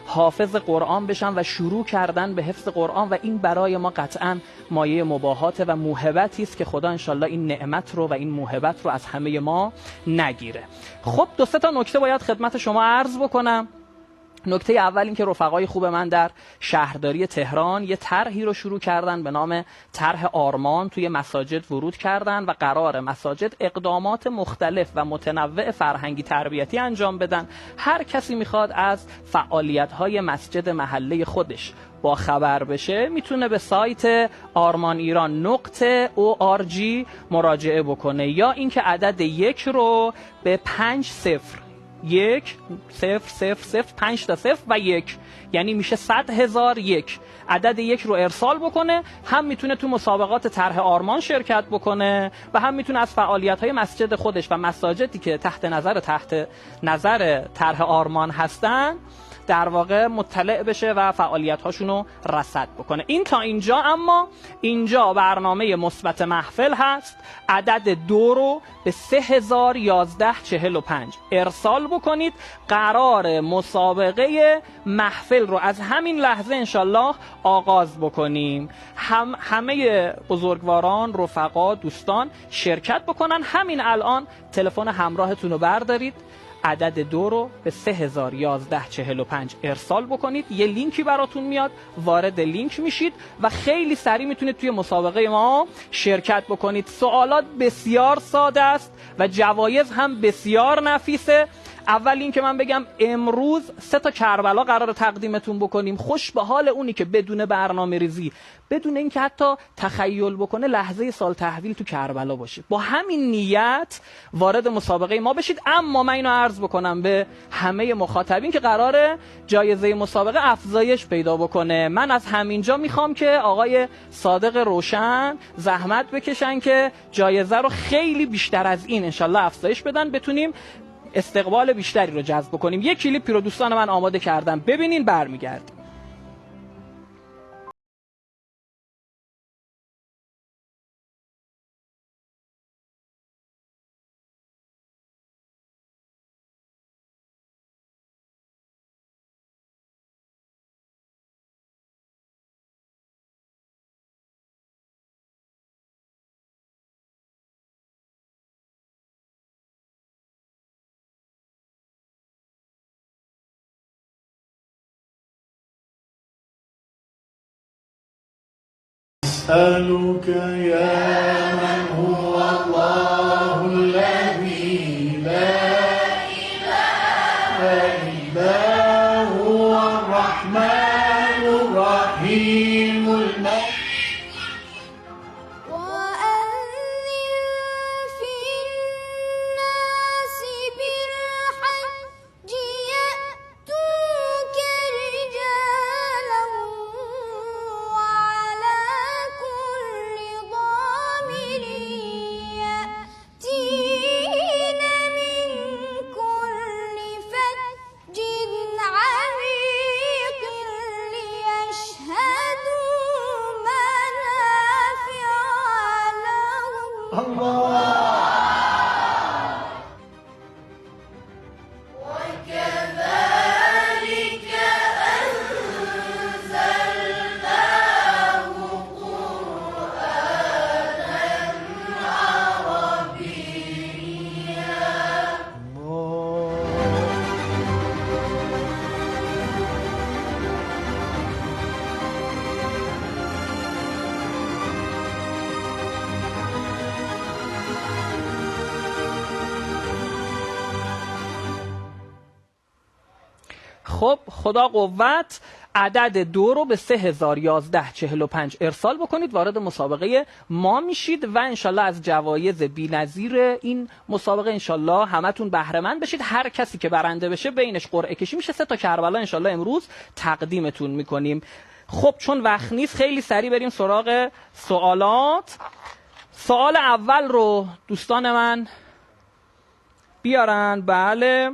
حافظ قرآن بشن و شروع کردن به حفظ قرآن و این برای ما قطعا مایه مباهات و موهبتی است که خدا انشالله این نعمت رو و این موهبت رو از همه ما نگیره. خب 2 تا نکته باید خدمت شما عرض بکنم. نکته اول این که رفقای خوب من در شهرداری تهران یه طرحی رو شروع کردن به نام طرح آرمان، توی مساجد ورود کردن و قرار مساجد اقدامات مختلف و متنوع فرهنگی تربیتی انجام بدن. هر کسی میخواد از فعالیت‌های مسجد محله خودش با خبر بشه میتونه به سایت آرمان ایران .org مراجعه بکنه، یا اینکه عدد 1 رو به 50 1 0 0 0 5 تا 0 و 1 یعنی میشه 100,001 عدد 1 رو ارسال بکنه. هم میتونه تو مسابقات طرح آرمان شرکت بکنه و هم میتونه از فعالیت‌های مسجد خودش و مساجدی که تحت نظر طرح آرمان هستن در واقع مطلع بشه و فعالیت‌هاشون رو رصد بکنه. این تا اینجا. اما اینجا برنامه مثبت محفل هست. عدد 2 رو به 301145 ارسال بکنید. قرار مسابقه محفل رو از همین لحظه انشالله آغاز بکنیم. همه بزرگواران، رفقا، دوستان شرکت بکنن. همین الان تلفن همراهتون رو بردارید، عدد 2 رو به 301145 ارسال بکنید. یه لینکی براتون میاد، وارد لینک میشید و خیلی سریع میتونید توی مسابقه ما شرکت بکنید. سوالات بسیار ساده است و جوایز هم بسیار نفیسه. اول این که من بگم امروز 3 تا کربلا قرار تقدیمتون بکنیم. خوش به حال اونی که بدون برنامه ریزی، بدون اینکه حتی تخیل بکنه لحظه سال تحویل تو کربلا باشه، با همین نیت وارد مسابقه ما بشید. اما من اینو عرض بکنم به همه مخاطبین که قراره جایزه مسابقه افزایش پیدا بکنه. من از همینجا میخوام که آقای صادق روشن زحمت بکشن که جایزه رو خیلی بیشتر از این انشالله افزایش بدن، بتونیم استقبال بیشتری رو جذب کنیم. یک کلیپی رو دوستان من آماده کردم، ببینین برمیگردیم. أسألك يا من هو الله الذي لا إله إلا هو الرحمن الرحيم الملك خب خدا قوت. عدد 2 رو به 301145 ارسال بکنید، وارد مسابقه ما میشید و انشالله از جوایز بی‌نظیر این مسابقه انشالله همتون بهره مند بشید. هر کسی که برنده بشه بینش قرعه کشی میشه. 3 تا کربلا انشالله امروز تقدیمتون میکنیم. خب چون وقت نیست خیلی سریع بریم سراغ سوالات. سوال اول رو دوستان من بیارن. بله،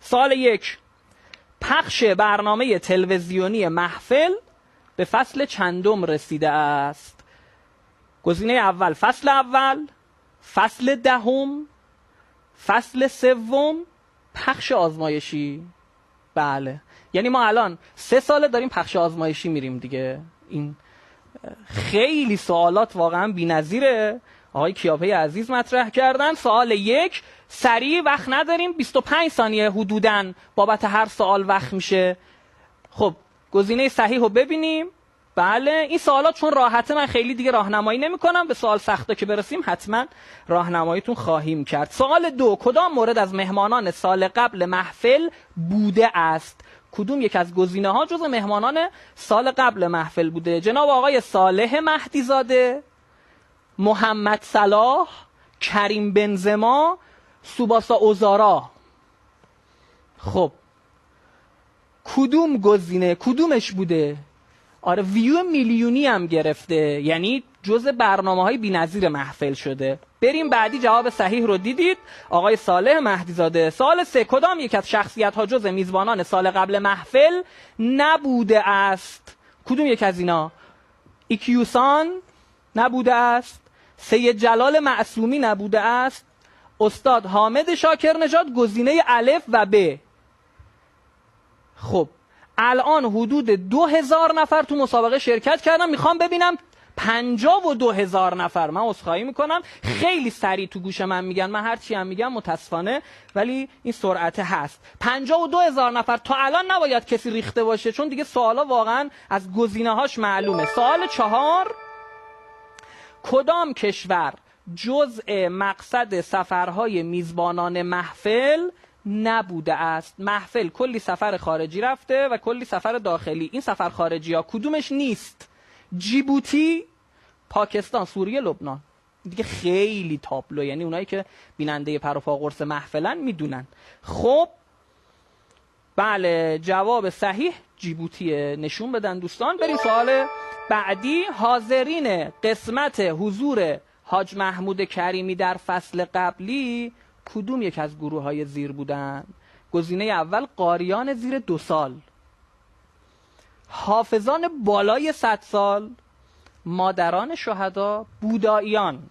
سوال 1: پخش برنامه تلویزیونی محفل به فصل چندم رسیده است؟ گزینه اول فصل اول، فصل دهم، فصل سوم، پخش آزمایشی. بله، یعنی ما الان 3 ساله داریم پخش آزمایشی میریم دیگه. این خیلی سوالات واقعا بی‌نظیره. آقای کیاپی عزیز مطرح کردن. سوال 1 سریع، وقت نداریم، 25 ثانیه حدوداً بابت هر سوال وقت میشه. خب گزینه صحیح رو ببینیم. بله این سوالات چون راحته من خیلی دیگه راهنمایی نمی‌کنم، به سوال سختا که برسیم حتما راهنماییتون خواهیم کرد. سوال 2 کدام مورد از مهمانان سال قبل محفل بوده است؟ کدوم یک از گزینه‌ها جزو مهمانان سال قبل محفل بوده؟ جناب آقای صالح مهدی زاده، محمد صلاح، کریم بنزما، سوباسا اوزارا. خب کدوم گزینه کدومش بوده؟ آره ویو میلیونی هم گرفته، یعنی جزء برنامه‌های بی‌نظیر محفل شده. بریم بعدی. جواب صحیح رو دیدید آقای صالح مهدی زاده. سوال 3 کدام یک از شخصیت‌ها جزء میزبانان سال قبل محفل نبوده است؟ کدوم یک از اینا؟ ایکیوسان نبوده است، سید جلال معصومی نبوده است، استاد حامد شاکر نژاد. گزینه الف و ب. خب الان حدود 2000 نفر تو مسابقه شرکت کردن. میخوام ببینم 52,000 نفر. من عذرخواهی میکنم خیلی سریع تو گوش من میگن، من هر چی هم میگم متاسفانه، ولی این سرعت هست. 52,000 نفر. تا الان نباید کسی ریخته باشه چون دیگه سوالا واقعا از گزینه‌هاش معلومه. سوال 4 کدام کشور جزء مقصد سفرهای میزبانان محفل نبوده است؟ محفل کلی سفر خارجی رفته و کلی سفر داخلی. این سفر خارجی ها کدومش نیست؟ جیبوتی، پاکستان، سوریه، لبنان. دیگه خیلی تابلو، یعنی اونایی که بیننده پر و پا قرص محفلن میدونن. خب بله جواب صحیح جیبوتیه. نشون بدن دوستان. بریم سوال بعدی. حاضرین قسمت حضور حاج محمود کریمی در فصل قبلی کدوم یک از گروه‌های زیر بودن؟ گزینه اول قاریان زیر 2 سال، حافظان بالای 100 سال، مادران شهدا، بوداییان.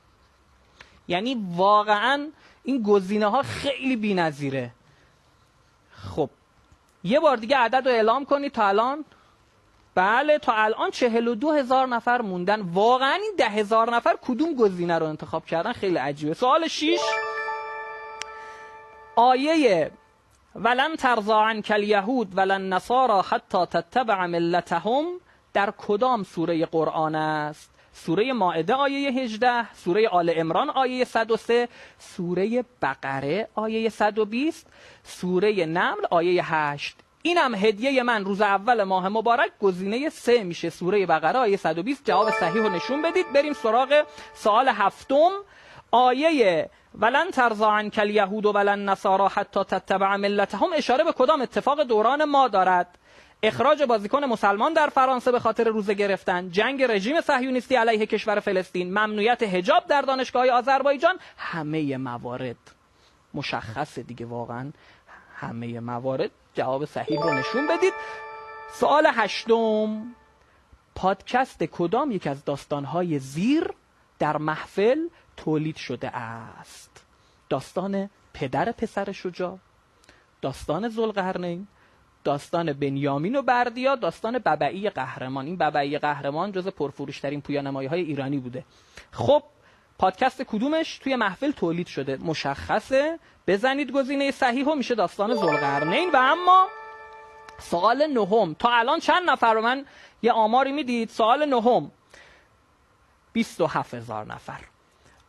یعنی واقعا این گزینه‌ها خیلی بی‌نظیره. خب یه بار دیگه عدد رو اعلام کنید تا الان. بله تا الان 42,000 نفر موندن. واقعا این 10,000 نفر کدوم گزینه رو انتخاب کردن خیلی عجیبه. سوال 6 آیه ولن ترضی عنک الیهود ولن نصارا حتی تتبع ملتهم در کدام سوره قرآن است؟ سوره مائده آیه 18، سوره آل عمران آیه 103، سوره بقره آیه 120، سوره نمل آیه 8. اینم هدیه من روز اول ماه مبارک. گزینه 3 میشه سوره بقره آیه 120. جواب صحیح رو نشون بدید. بریم سراغ سوال 7. آیه ولن ترضی عنک الیهود ولن نصارا حتی تتبع ملتهم اشاره به کدام اتفاق دوران ما دارد؟ اخراج بازیکن مسلمان در فرانسه به خاطر روزه گرفتن، جنگ رژیم صهیونیستی علیه کشور فلسطین، ممنوعیت حجاب در دانشگاه آذربایجان. همه موارد مشخصه دیگه، واقعا همه موارد. جواب صحیح رو نشون بدید. سوال 8 پادکست کدام یک از داستانهای زیر در محفل تولید شده است؟ داستان پدر پسر شجاع، داستان ذوالقرنین، داستان بنیامین و بردیا، داستان ببعی قهرمان. این ببعی قهرمان جز پرفروشترین پویانمایی‌های ایرانی بوده. خب پادکست کدومش توی محفل تولید شده؟ مشخصه. بزنید گزینه صحیح و میشه داستان ذوالقرنین. و اما سوال 9 تا الان چند نفر رو من یه آماری میدید؟ سوال 9 27,000 نفر.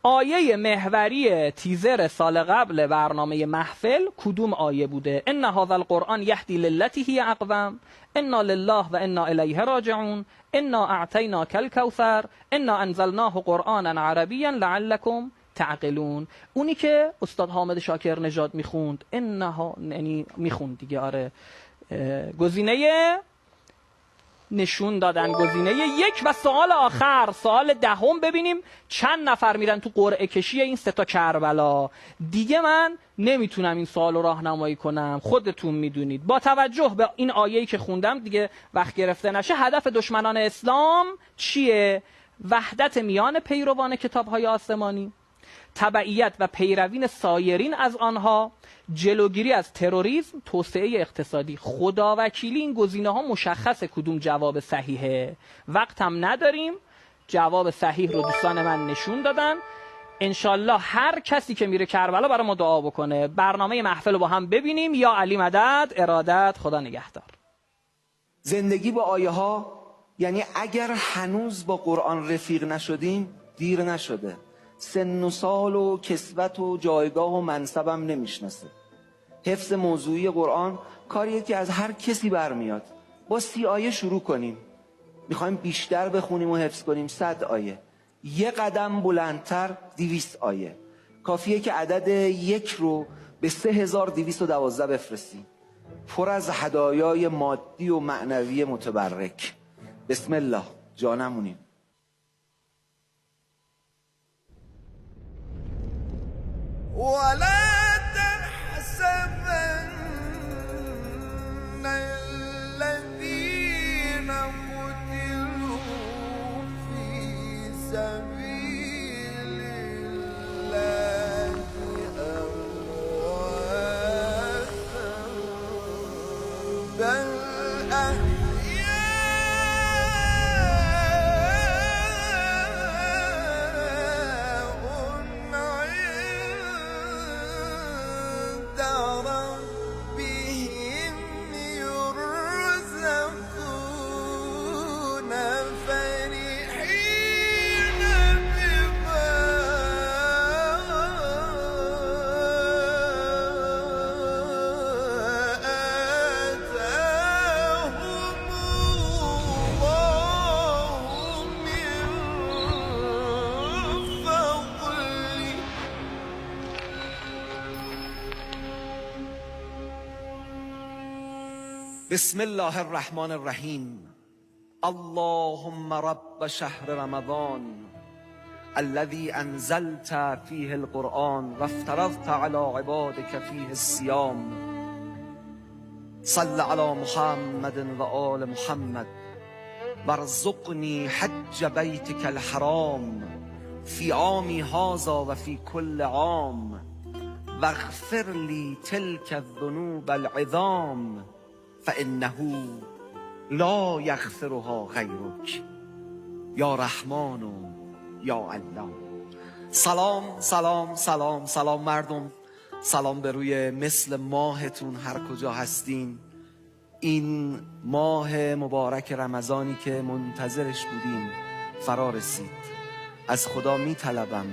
آیه محوری تیزر سال قبل برنامه محفل کدوم آیه بوده؟ ان هذا القرآن یهدی للتی هی اقوم، انا لله و انا الیه راجعون، انا اعطیناک الکوثر، انا انزلناه قرآنا عربیا لعلکم تعقلون. اونی که استاد حامد شاکر نژاد میخوند، انها یعنی میخوند دیگه. آره گزینه نشون دادن گزینه 1. و سوال آخر سوال 10 ببینیم چند نفر میرن تو قرعه کشی این 3 تا کربلا. دیگه من نمیتونم این سوال رو راهنمایی کنم، خودتون میدونید. با توجه به این آیه‌ای که خوندم دیگه وقت گرفته نشه، هدف دشمنان اسلام چیه؟ وحدت میان پیروان کتاب‌های آسمانی، تبعیت و پیروین سایرین از آنها، جلوگیری از تروریسم، توسعه اقتصادی. خداوکیلی این گزینه‌ها مشخصه کدوم جواب صحیحه. وقت هم نداریم، جواب صحیح رو دوستان من نشون دادن. انشالله هر کسی که میره کربلا برای ما دعا بکنه. برنامه محفل رو با هم ببینیم. یا علی مدد، ارادت، خدا نگهدار. زندگی با آیه ها یعنی اگر هنوز با قرآن رفیق نشدیم دیر نشده. سن و سال و کسوت و جایگاه و منصبم نمیشناسه. حفظ موضوعی قرآن کاریه که از هر کسی برمیاد. با 30 آیه شروع کنیم. میخوایم بیشتر بخونیم و حفظ کنیم 100 آیه. یه قدم بلندتر 200 آیه. کافیه که عدد 1 رو به 3212 بفرستیم. پر از هدایای مادی و معنوی متبرک. بسم الله، جانمونیم. ولا تحسبن الذين قتلوا في سبيل الله أمواتا بل بسم الله الرحمن الرحیم. اللهم رب شهر رمضان الذي انزلت فيه القرآن وافترضت على عبادك فيه الصيام صل على محمد و آل محمد وارزقني حج بيتك الحرام في عامي هذا وفي كل عام واغفر لي تلك الذنوب العظام فإنه لا یغفرها غیرک یا رحمان و یا الله. سلام سلام سلام سلام مردم. سلام به روی مثل ماهتون هر کجا هستین. این ماه مبارک رمضانی که منتظرش بودیم فرا رسید. از خدا می طلبم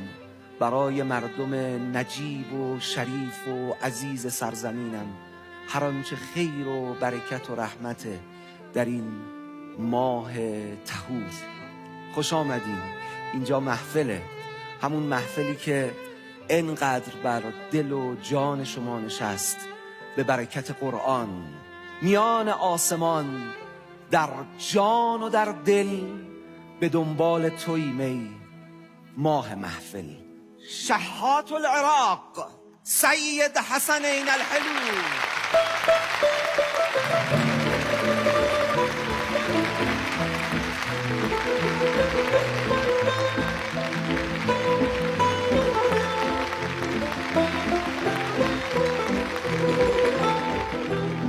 برای مردم نجیب و شریف و عزیز سرزمینم هر آنچه خیر و برکت و رحمت در این ماه طهور. خوش آمدین. اینجا محفله، همون محفلی که انقدر بر دل و جان شما نشست. به برکت قرآن میان آسمان در جان و در دل به دنبال توییم ای ماه محفل. شحات العراق سید حسنین الحلو.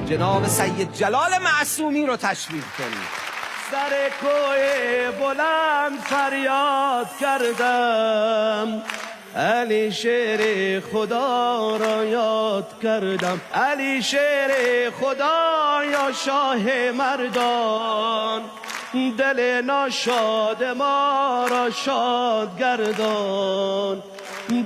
جناب سید جلال معصومی رو تشریف کنید. سر کوه بلند فریاد کردم، علی شیر خدا را یاد کردم. علی شیر خدا یا شاه مردان، دل ناشاد ما را شاد گردان.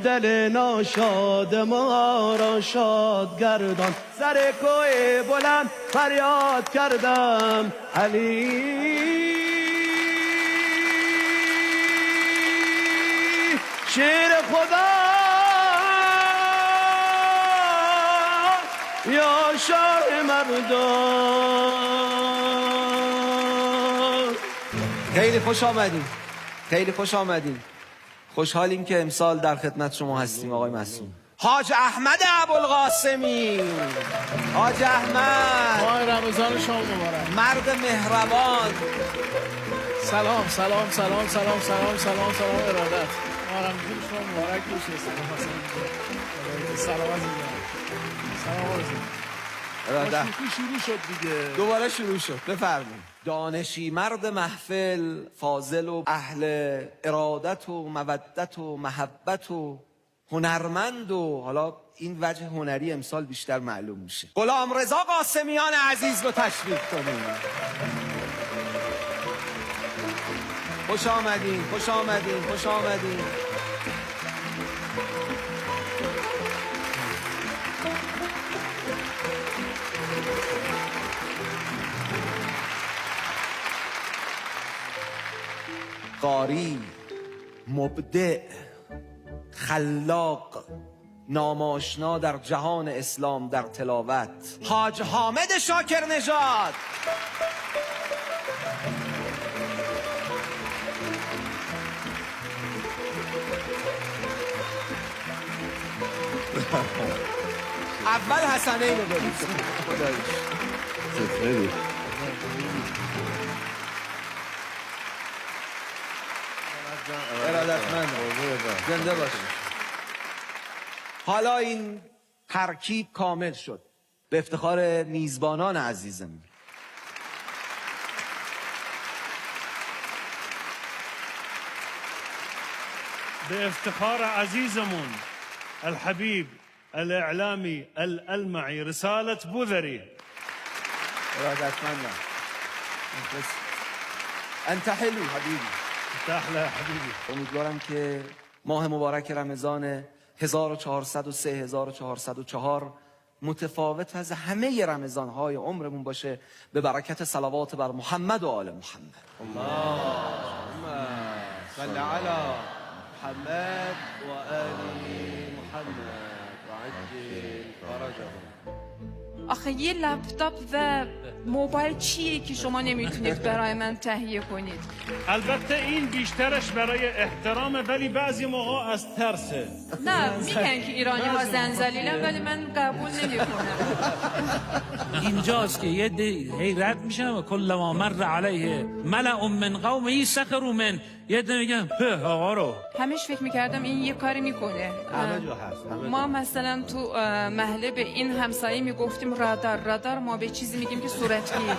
دل ناشاد ما را شاد گردان. سر کوه بلند فریاد کردم، علی شیر خدا یا شاه مردان. خیلی خوش آمدین، خیلی خوش آمدین. خوشحالیم که امسال در خدمت شما هستیم آقای معصوم. حاج احمد ابوالقاسمی، حاج احمد، ماه رمضان شما مبارک. مرد مهربان. سلام سلام سلام سلام سلام سلام سلام ارادت. رمضان شما مبارک باشه. سلام عزیزم. سلام عزیزم. شوخی شروع شد دیگه. دوباره شروع شد. بفرمایید. دانشی مرد محفل، فاضل و اهل ارادت و مودت و محبت و هنرمند و حالا این وجه هنری امسال بیشتر معلوم میشه. غلامرضا قاسمیان عزیز رو تشریف کنیم. خوش آمدین، خوش آمدین، خوش آمدین. قاری، مبدع، خلاق، ناماشنا در جهان اسلام در تلاوت، حاج حامد شاکر نژاد. اول حسنین رو برید. خدایش ارادتمند، زنده باشید. حالا این ترکیب کامل شد به افتخار میزبانان عزیزم. به افتخار عزیزمون الحبیب الاعلامی الالمعی رسالت بوذری. ارادتمندم. انت حلو حبیبی. احلى حبیبی. امیدوارم که ماه مبارک رمضان 1403 1404 متفاوت از همه رمضان‌های عمرمون باشه به برکت صلوات بر محمد و آل محمد. اللهم صل على محمد و آل محمد و عجل فرجهم. آخه یه لپتاپ و موبایل چیه که شما نمیتونید برای من تهیه کنید؟ البته این بیشترش برای احترامه، ولی بعضی موقع از ترسه. نه، میگن که ایرانی ها زنزلیلن ولی من قبول نمیکنم. اینجاست که یه هی رد میشن و کل ما مر علیه ملأ من قومه سخروا من. یه ده میگن آقا رو. همش فکر میکردم این یه کاری میکنه. همه جا هست. ما مثلا تو محله به این همسایه میگفتیم رادار، ما به چیزی میگیم که صورتگیر.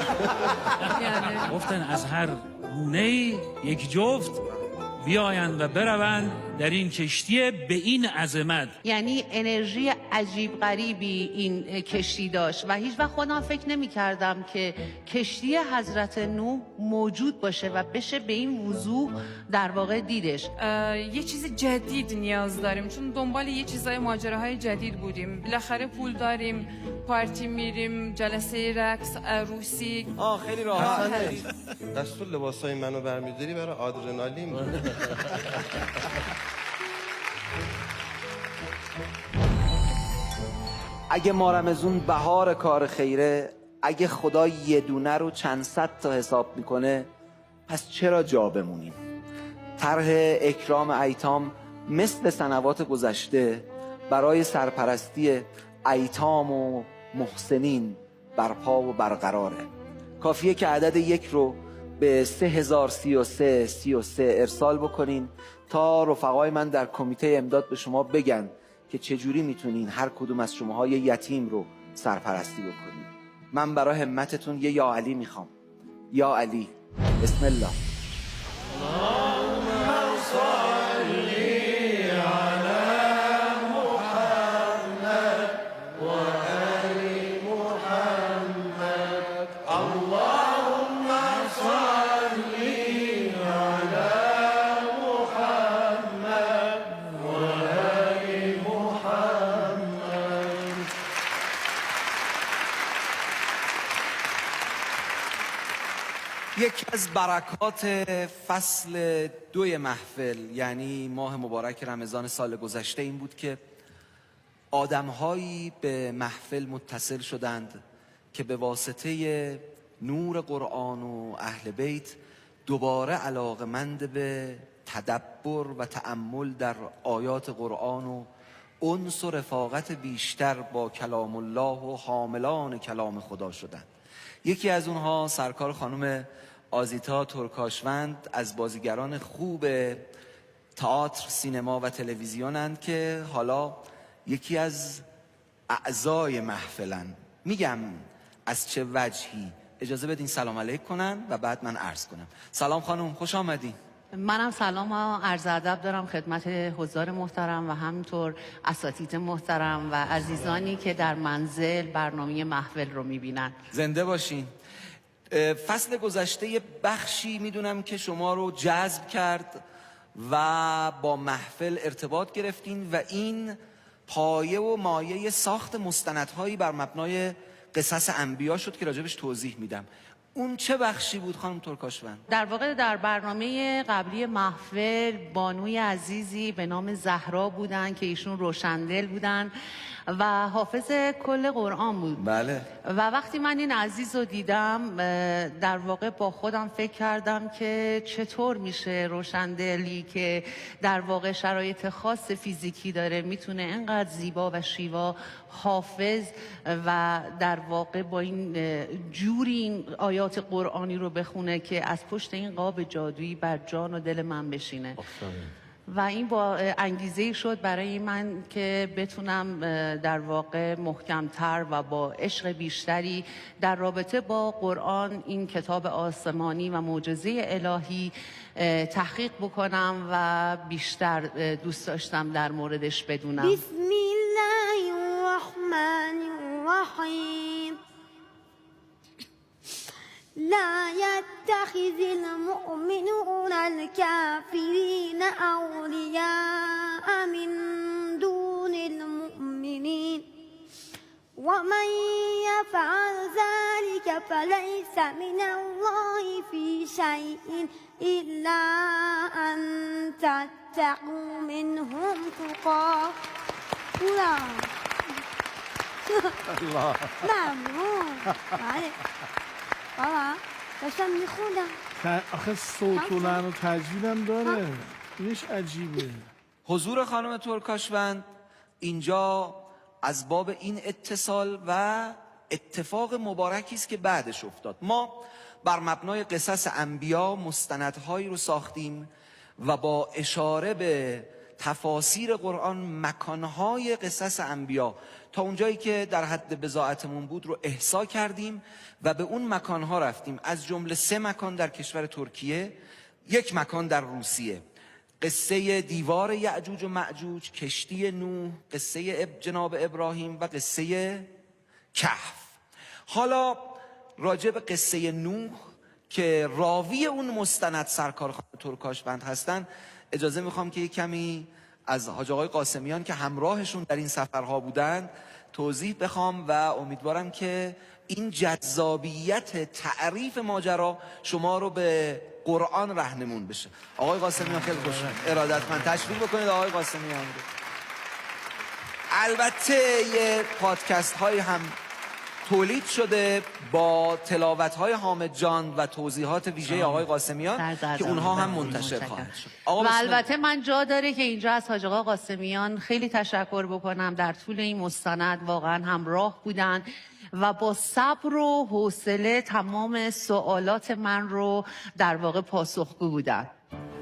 یعنی گفتن از هر گونه یک جفت بیایند و بروند در این کشتی به این عظمت. یعنی انرژی عجیب غریبی این کشتی داشت و هیچ وقت خودم فکر نمی کردم که کشتی حضرت نوح موجود باشه و بشه به این وضوح در واقع دیدش. یه چیز جدید نیاز داریم، چون دنبال یه چیزای ماجراهای جدید بودیم. بالاخره پول داریم، پارتی میریم، جلسه رقص، عروسی. خیلی راحت. دستور لباسای منو برمیداری برای آدرنالین. اگه ما رمضون بهار کار خیره، اگه خدا یه دونه رو چند صد تا حساب میکنه، پس چرا جا بمونیم؟ طرح اکرام ایتام مثل سنوات گذشته برای سرپرستی ایتام و محسنین برپا و برقراره. کافیه که عدد یک رو به 3033 ارسال بکنین تا رفقای من در کمیته امداد به شما بگن که چجوری میتونین هر کدوم از شماها یه یتیم رو سرپرستی بکنین. من برای همتتون یه یا علی میخوام. یا علی. بسم الله. یکی از برکات فصل 2 محفل، یعنی ماه مبارک رمضان سال گذشته، این بود که آدم‌هایی به محفل متصل شدند که به واسطه نور قرآن و اهل بیت دوباره علاقمند به تدبر و تأمل در آیات قرآن و انس و رفاقت بیشتر با کلام الله و حاملان کلام خدا شدند. یکی از اونها سرکار خانم آزیتا ترکاشوند از بازیگران خوب تئاتر، سینما و تلویزیونند که حالا یکی از اعضای محفلن. میگم از چه وجهی. اجازه بدین سلام علیک کنن و بعد من عرض کنم. سلام خانم، خوش آمدین. منم سلام و عرض ادب دارم خدمت حضار محترم و همینطور اساتید محترم و عزیزانی که در منزل برنامه محفل رو میبینن. زنده باشین. فصل گذشته یه بخشی میدونم که شما رو جذب کرد و با محفل ارتباط گرفتین و این پایه و مایه ساخت مستندهایی بر مبنای قصص انبیا شد که راجبش توضیح میدم. اون چه بخشی بود خانم ترکاشوند؟ در واقع در برنامه قبلی محفل بانوی عزیزی به نام زهرا بودن که ایشون روشندل بودن و حافظ کل قرآن بود. بله. و وقتی من این عزیز رو دیدم در واقع با خودم فکر کردم که چطور میشه روشندلی که در واقع شرایط خاص فیزیکی داره میتونه اینقدر زیبا و شیوا حافظ و در واقع با این جوری این آیات قرآنی رو بخونه که از پشت این قاب جادویی بر جان و دل من بشینه. و این با انگیزه شد برای من که بتونم در واقع محکمتر و با عشق بیشتری در رابطه با قرآن، این کتاب آسمانی و معجزه الهی تحقیق بکنم و بیشتر دوست داشتم در موردش بدونم. بسم الله الرحمن الرحیم. لا يتخذ المؤمنون الكافرين أولياء من دون المؤمنين ومن يفعل ذلك فليس من الله في شيء إلا أن تتقوا منهم تقاه. الله ممنون. بله بابا داشتم میخوندم. آخه صوت و لحن و تجویدم داره. اینش عجیبه. حضور خانم ترکاشوند اینجا از باب این اتصال و اتفاق مبارکی است که بعدش افتاد. ما بر مبنای قصص انبیا مستندهایی رو ساختیم و با اشاره به تفاسیر قرآن مکانهای قصص انبیا تا اونجایی که در حد بضاعتمون بود رو احصا کردیم و به اون مکانها رفتیم. از جمله 3 مکان در کشور ترکیه، 1 مکان در روسیه. قصه دیوار یعجوج و معجوج، کشتی نوح، قصه جناب ابراهیم و قصه کهف. حالا راجع به قصه نوح که راوی اون مستند سرکار خانم ترکاشوند هستن اجازه میخوام که یک کمی از حاج آقای قاسمیان که همراهشون در این سفرها بودند توضیح بخوام و امیدوارم که این جذابیت تعریف ماجرا شما رو به قرآن رهنمون بشه. آقای قاسمیان خیلی خوش ارادتمند تشریف بکنید. آقای قاسمیان البته یه پادکست های هم تولید شده با تلاوت های حامد جان و توضیحات ویژه آقای قاسمیان که اونها هم منتشر خواهد شد. و البته من جا داره که اینجا از حاج آقا قاسمیان خیلی تشکر بکنم. در طول این مستند واقعا همراه بودن و با صبر و حوصله تمام سوالات من رو در واقع پاسخگو بودن.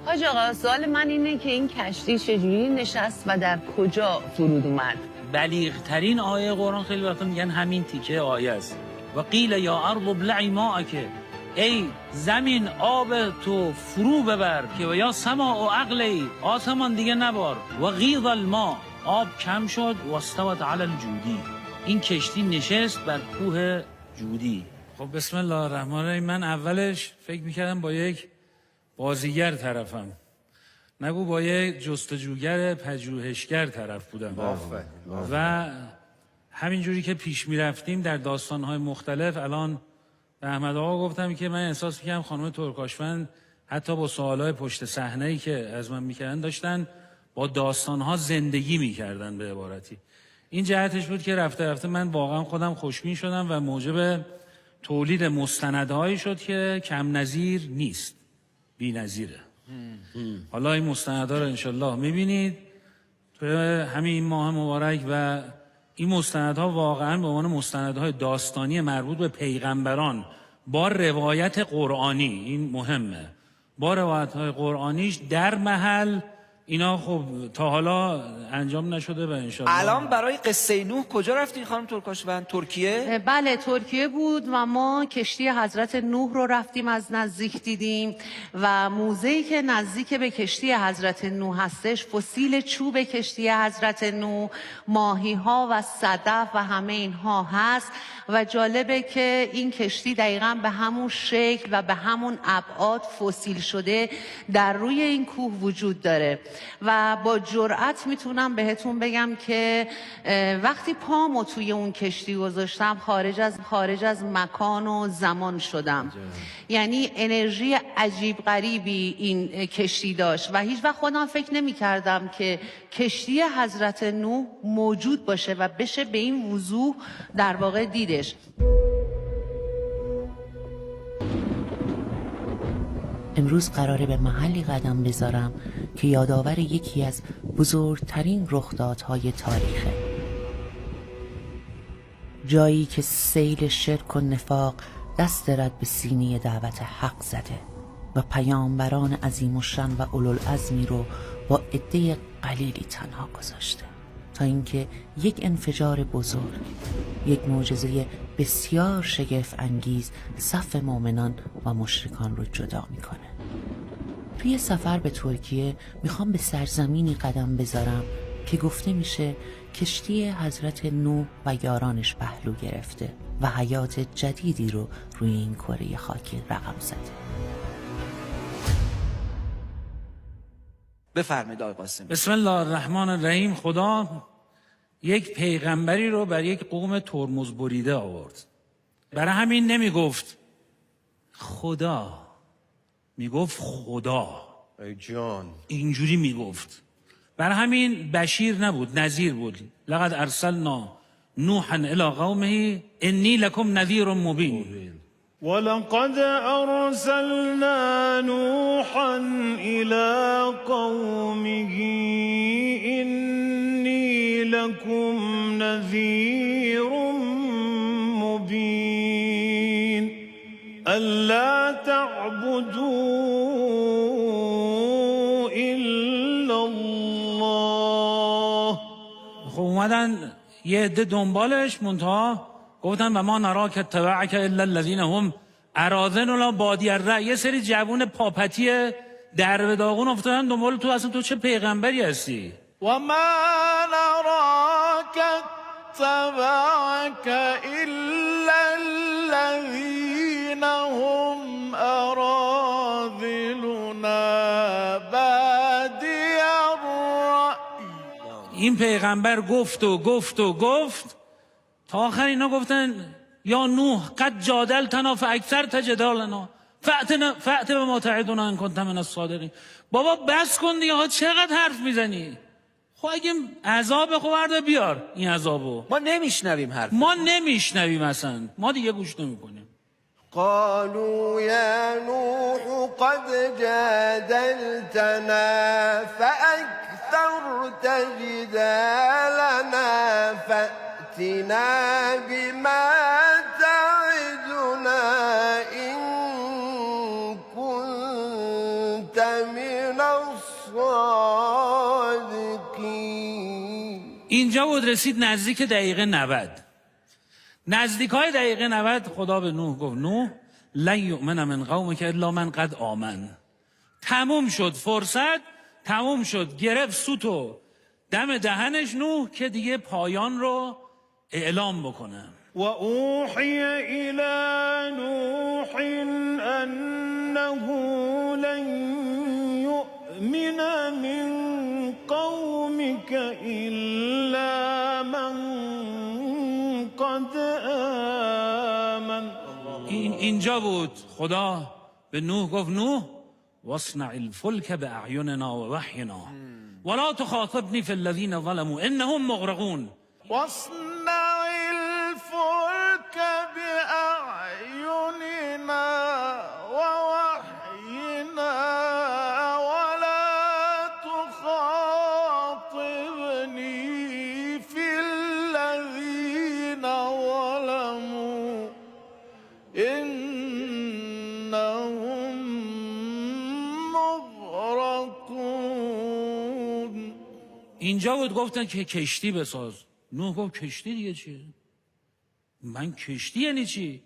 حاج آقا سوال من اینه که این کشتی چجوری نشست و در کجا فرود اومد؟ بلیغترین آیه قرآن خیلی وقتا میگن همین تیکه آیه است. و قیل یا ارض ابلعی ماءک، ای زمین آب تو فرو ببر، که و یا سماء و عقلی، آسمان دیگه نبار. و غیض الماء، آب کم شد. و استوت علی الجودی، این کشتی نشست بر کوه جودی. خب بسم الله الرحمن الرحیم. من اولش فکر میکردم با یک بازیگر طرفم، نگو با یک جستجوگر پژوهشگر طرف بودم. و همینجوری که پیش میرفتیم در داستانهای مختلف، الان به احمد آقا گفتم که من احساس میکنم خانم ترکاشوند حتی با سوالای پشت صحنه‌ای که از من میکردن داشتن با داستانها زندگی میکردن. به عبارتی این جهتش بود که رفته رفته من واقعا خودم خوشبین شدم و موجب تولید مستندهایی شد که کم نظیر نیست، بی نظیره. حالا این مستندها رو انشالله میبینید تو همین ماه مبارک و این مستندها واقعا به عنوان مستندهای داستانی مربوط به پیغمبران با روایت قرآنی، این مهمه، با روایت‌های قرآنیش در محل اینا خب تا حالا انجام نشده و انشالله. الان برای قصه نوح کجا رفتین خانم ترکاشوند؟ ترکیه؟ بله ترکیه بود و ما کشتی حضرت نوح رو رفتیم از نزدیک دیدیم و موزه‌ای که نزدیک به کشتی حضرت نوح هستش فسیل چوب کشتی حضرت نوح، ماهی‌ها و صدف و همه اینها هست و جالبه که این کشتی دقیقاً به همون شکل و به همون ابعاد فسیل شده در روی این کوه وجود داره و با جرأت میتونم بهتون بگم که وقتی پامو توی اون کشتی گذاشتم خارج از مکان و زمان شدم. یعنی انرژی عجیب غریبی این کشتی داشت و هیچ وقت خودم فکر نمی کردم که کشتی حضرت نوح موجود باشه و بشه به این وضوح در واقع دیدش. امروز قراره به محلی قدم بذارم که یادآور یکی از بزرگترین رخدادهای تاریخه. جایی که سیل شرک و نفاق دست رد به سینه دعوت حق زده و پیامبران عظیم الشأن و اولوالعزمی رو با عده قلیلی تنها گذاشته تا اینکه یک انفجار بزرگ، یک معجزه بسیار شگفت انگیز صف مؤمنان و مشرکان رو جدا میکنه. توی سفر به ترکیه میخوام به سرزمینی قدم بذارم که گفته میشه کشتی حضرت نوح و یارانش پهلو گرفته و حیات جدیدی رو روی این کره خاکی رقم زده. بفرمایید آقای قاسمی. بسم الله الرحمن الرحیم. خدا یک پیغمبری رو بر یک قوم ترمز بریده آورد. برای همین نمیگفت خدا، میگفت خدا. ای جان. اینجوری میگفت. برای همین بشیر نبود، نذیر بود. لقد ارسلنا نوحا الی قومه انی لکم نذیر مبین. ولقد أرسلنا نوحا إلى قومه إني لكم نذير مبين ألا تعبدوا إلا الله. خب اومدن یه عده دنبالش منتها گفتن و ما نراک اتبعک الا الذین هم اراذلنا بادی الرأی. یه سری جوون پاپتی در به داغون افتادن دنبال تو. اصلا تو چه پیغمبری هستی؟ و ما نراک اتبعک الا الذین هم اراذلنا بادی الرأی. این پیغمبر گفت و گفت و گفت تا آخر اینا گفتن یا نوح قد جادلتنا فاکثرت جدالنا فأت بما تعدنا ان کنت من الصادقین. بابا بس کن دیگه، ها چقدر حرف میزنی؟ خب اگه عذاب خب بردا بیار این عذابو. ما نمیشنویم حرف، ما نمیشنویم اصلا، ما دیگه گوش نمیکنیم. قالوا يا نوح قد جادلتنا فأكثرت جدالنا فأتنا بما تعدنا إن كنت من الصادقين. اینجا بود رسید نزدیک دقیقه 90. نزدیک های دقیقه 90 خدا به نوح گفت نوح لن یؤمن من قومک الا من قد آمن. تموم شد فرصت، تموم شد، گرفت سوتو دم دهنش نوح که دیگه پایان رو اعلام بکنه. و اوحی الی نوح انه لن یؤمن من قومک الا من قد آمن. اینجا بود خدا به نوح گفت نوح واصنع الفلک باعیننا و وحینا ولا تخاطبنی فی الذین ظلموا انهم مغرقون. واصنع الفلك بأعيننا ووحينا ولا تخاطبني في الذين ظلموا إنهم مغرقون. اینجا بود گفتن که کشتی بساز. نوح گفت کشتی دیگه چیه؟ من کشتی یعنی چی؟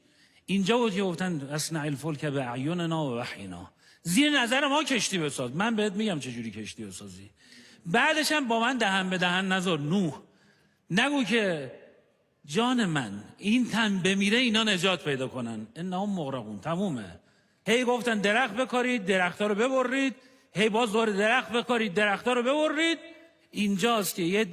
اینجا بود که گفتن اصنع الفلک باعیننا و وحینا، زیر نظر ما کشتی بساز. من بهت میگم چجوری کشتی بسازی. بعدش هم با من دهن به دهن نذار نوح، نگو که جان من این تن بمیره اینا نجات پیدا کنن، انهم مغرقون. تمومه. هی گفتن درخت بکارید، درخت‌ها رو ببرید، هی باز دور درخت بکارید، درخت‌ها رو ببرید. اینجاست که یه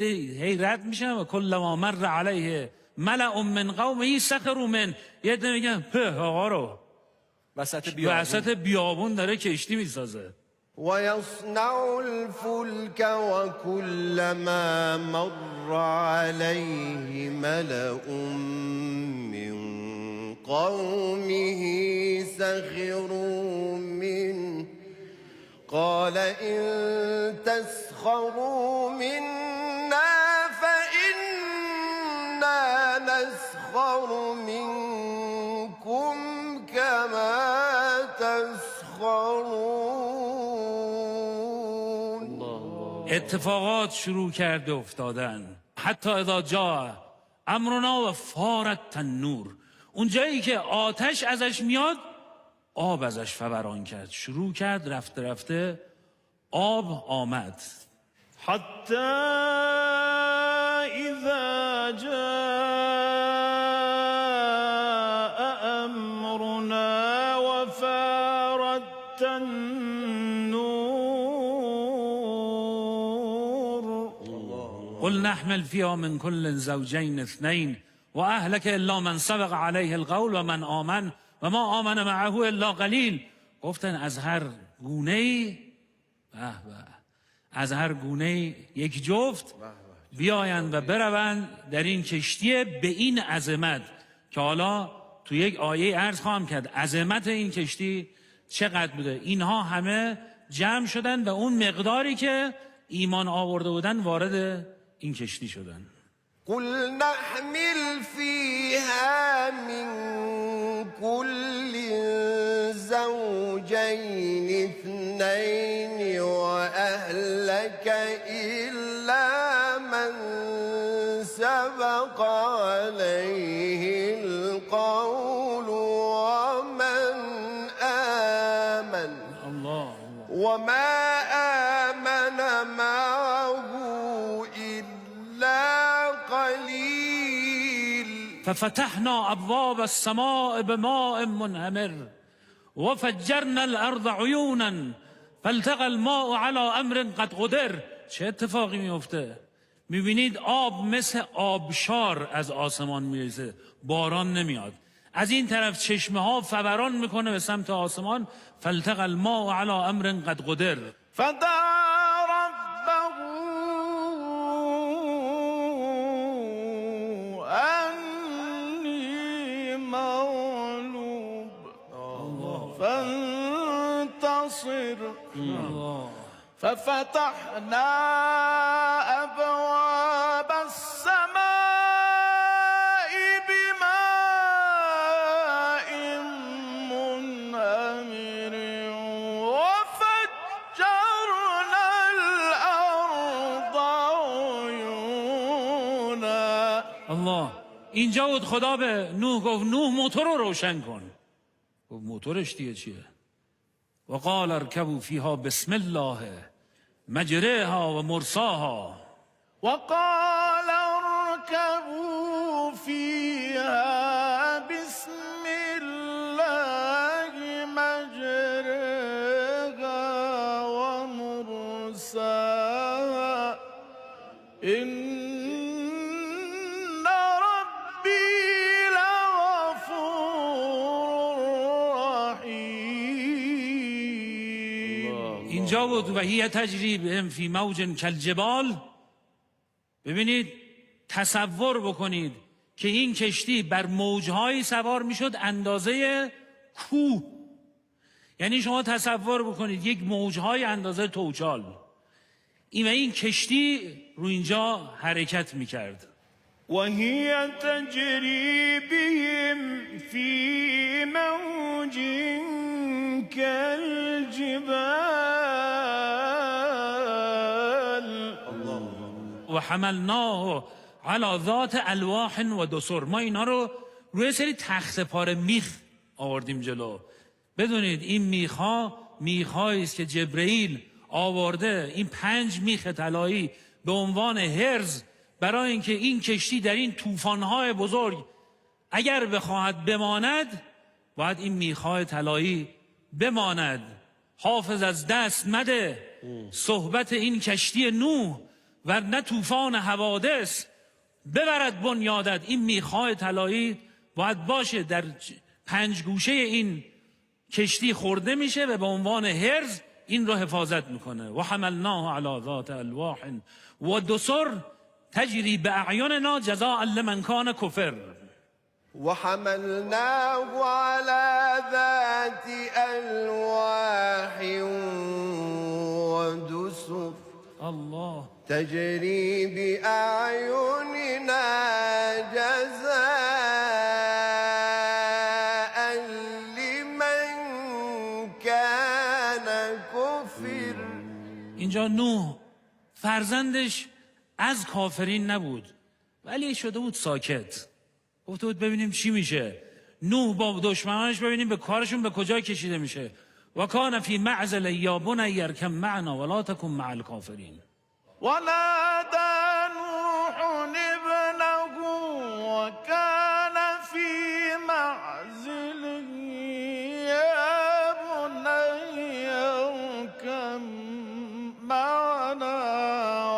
هی رد میشن و کلما مر علیه ملأ من قومه سخروا من، یه عده میگن آقا رو وسط بیابون داره کشتی میسازه. ويصنع الفلك وكلما مر عليه ملأ من قومه سخروا منه قال إن تسخروا منا فإنا نسخر منكم كما تسخرون. اتفاقات شروع کرده افتادن. حتی اذا جاء امرنا و فارت تنور، اون جایی که آتش ازش میاد آب ازش فوران کرد. شروع کرد رفته رفته آب آمد. حتی اذا جاء امرنا و فارت النور قل نحمل فيها من كل زوجين اثنين واهلك الا من سبق عليه القول و من آمن و ما آمن معه الا قلیل. گفتن از هر گونه از هر گونه یک جفت بیایند و بروند در این کشتی به این عظمت که حالا تو یک آیه عرض خواهم کرد عظمت این کشتی چقدر بوده. اینها همه جمع شدن و اون مقداری که ایمان آورده بودن وارد این کشتی شدن. قل نحمل فيها من كل زوجين اثنين وأهلك إلا من سبق عليه القول ومن آمن وما آمن معه إلا ففتحنا ابواب السماء بماء منهمر وفجرنا الارض عيونا فالتقى الماء على امر قد قدر. چه اتفاقی میفته؟ میبینید آب مثل آبشار از آسمان میریزه، باران نمیاد. از این طرف چشمه ها فوران میکنه به سمت آسمان. فالتقى الماء على امر قد قدر. ففتحنا أبواب السماء بماء منهمر وفجرنا الأرض عيونا. الله. اینجا بود خدا به نوح گفت نوح موتور رو روشن کن. گفت موتورش دیگه چیه؟ وقال اركبوا فيها بسم الله مجريها ومرساها. وقال اركبوا فيها بسم الله مجريها ومرساها إن ربي اینجا بود و هی تجری بهم فی موج کالجبال. ببینید تصور بکنید که این کشتی بر موجهایی سوار میشد اندازه کوه. یعنی شما تصور بکنید یک موجهای اندازه توچال این کشتی رو اینجا حرکت میکرد. وهي تجري بهم في موج كالجبال حملناه علی ذات الواح و دسر. ما اینا رو روی سری تخت پاره میخ آوردیم جلو. بدونید این میخهایی است که جبرئیل آورده، این 5 میخ طلایی به عنوان حرز، برای اینکه این کشتی در این طوفان‌های بزرگ اگر بخواهد بماند، باید این میخهای طلایی بماند. حافظ از دست مده صحبت این کشتی نوح، ورنه طوفان حوادث ببرد بنیادت. این میخهای طلایی باید باشه، در 5 گوشه این کشتی خورده میشه و به عنوان حرز این رو حفاظت میکنه. و حملناه علی ذات الواح و دسر تجری باعیننا جزاء لمن کان کفر. وحملناه على ذات ألواح ودسر الله تجري بأعيننا جزاء لمن كان كفر. اینجا نوح فرزندش از کافرین نبود، ولی شده بود ساکت. گفته بود ببینیم چی میشه. نوح با دشمنانش ببینیم به کارشون به کجا کشیده میشه. و کان فی معزل یا بنی ارکب معنا ولا تکن مع الکافرین. ونادى نوح ابنه وكان في معزل يا بني اركب معنا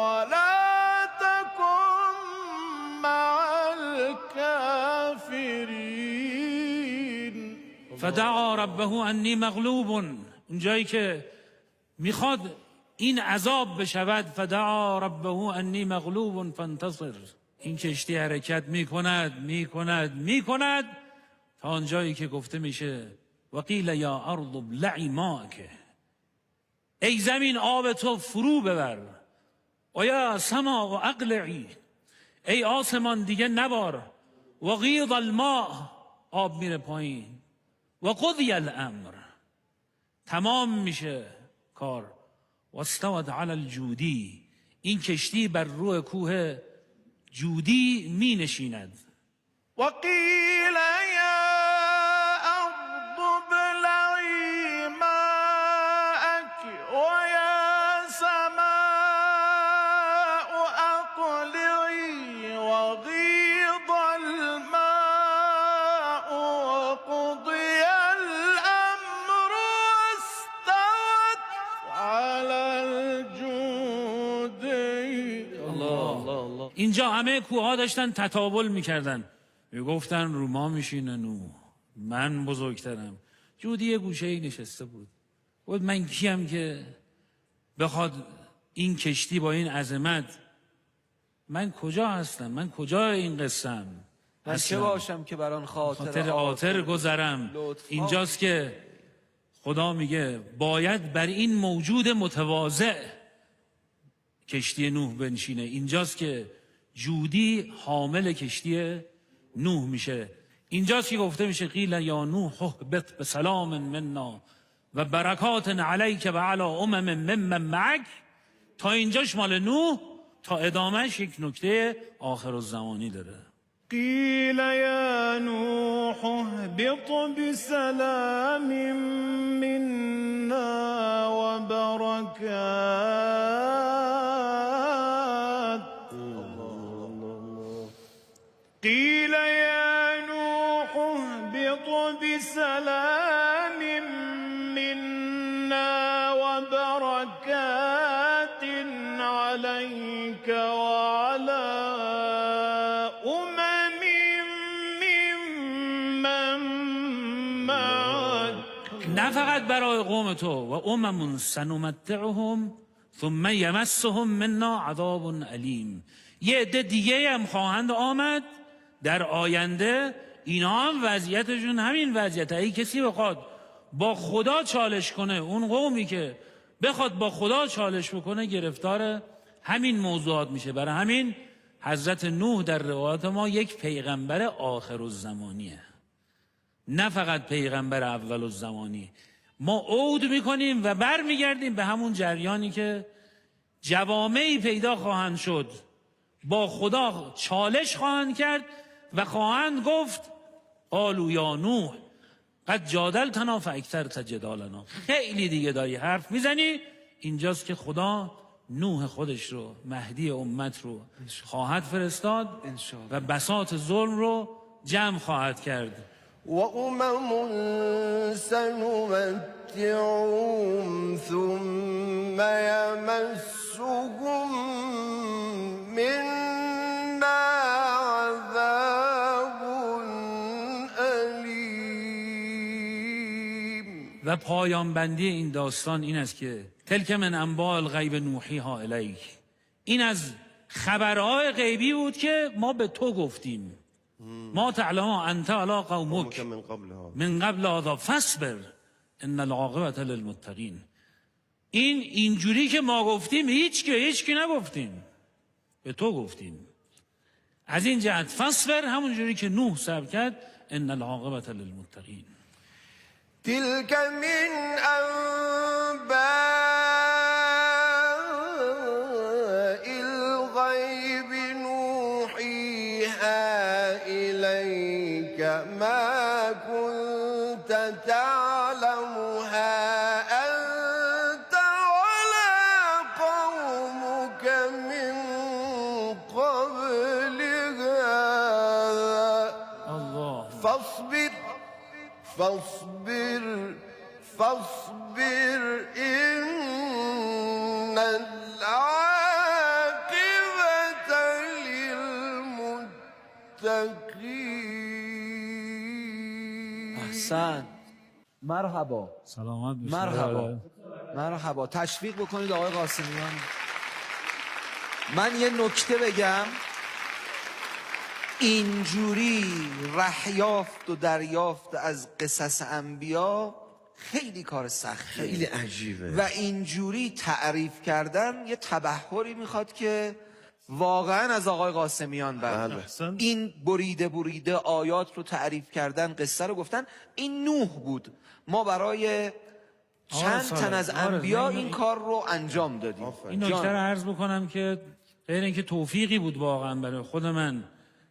ولا تكن مع الكافرين. فدعا ربه انی مغلوب. اونجایی که میخواد این عذاب بشود، فدعا ربه انی مغلوب فانتصر. این کشتی حرکت میکند تا آنجایی که گفته میشه و قیل یا ارض ابلعی ماءک، ای زمین آب تو فرو ببر، و یا سماء اقلعی، ای آسمان دیگه نبار، و غیض الماء، آب میره پایین، و قضی الامر، تمام میشه کار. و استوت علی الجودی، این کشتی بر روی کوه جودی می نشیند. و قیل یا ارض ابلعی ماءک و یا سماء اقلعی و غیض الماء و قضی الامر استوت علی الجودی. اینجا همه کوها داشتن تطاول میکردن، میگفتن رو ما میشینه نوح، من بزرگترم. جودی یه گوشه ای نشسته بود. من کیم که بخواد این کشتی با این عظمت، من کجا هستم؟ من کجا این قصم؟ من چه باشم که بر آن خاطر آتر گذرم. اینجاست که خدا میگه باید بر این موجود متواضع کشتی نوح بنشینه. اینجاست که جودی حامل کشتی نوح میشه. اینجاست که گفته میشه قیل یا نوح اهبط بسلام منا و برکات علیک و علی امم ممن معک. تا اینجاش مال نوح، تا ادامهش یک نکته آخر الزمانی داره. قیل یا نوح اهبط بسلام منا و برکات. قیل یا نوح اهبط بسلام منا و برکات علیک و علی امم ممن معک. نه فقط برای قوم تو، و امم سنمتعهم ثم یمسهم منا عذاب علیم. یه عده دیگه هم خواهند آمد در آینده، اینا هم وضعیتشون همین وضعیت. ای کسی بخواد با خدا چالش کنه، اون قومی که بخواد با خدا چالش بکنه گرفتار همین موضوعات میشه. برای همین حضرت نوح در روایات ما یک پیغمبر آخر الزمانیه، نه فقط پیغمبر اول الزمانی. ما عود میکنیم و بر میگردیم به همون جریانی که جوامعی پیدا خواهند شد با خدا چالش خواهند کرد و خواهند گفت قالوا یا نوح قد جادلتنا فاکثرت جدالنا، خیلی دیگه داری حرف میزنی. اینجاست که خدا نوح خودش رو، مهدی امت رو خواهد فرستاد و بساط ظلم رو جمع خواهد کرد. و امم سنمتعهم ثم یمسهم منا عذاب الیم. و پایان بندی این داستان این است که تلک من انباء الغیب نوحیها الیک، این از خبرهای غیبی بود که ما به تو گفتیم. ما تعلم انت علی قومک من قبل هذا فاصبر ان العاقبة للمتقین. این اینجوری که ما گفتیم هیچ کی نگفتیم، به تو گفتیم. از این جهت فاصبر همون جوری که نوح صبر کرد، ان العاقبة للمتقین. تلك من أنباء الغيب نوحيها إليك ما كنت تعلمها أنت ولا قومك من قبل هذا الله فاصبر إن العاقبة للمتقين. احسن، مرحبا. سلامت باشید. مرحبا. تشویق بکنید آقای قاسمیان. من یه نکته بگم، اینجوری رهیافت و دریافت از قصص انبیا خیلی کار سخته، خیلی عجیبه و اینجوری تعریف کردن یه تبحری میخواد که واقعا از آقای قاسمیان این بریده آیات رو تعریف کردن، قصه رو گفتن. این نوح بود، ما برای چند تن از انبیا این کار رو انجام دادیم. این نکته رو عرض بکنم که غیر اینکه توفیقی بود واقعا برای خود من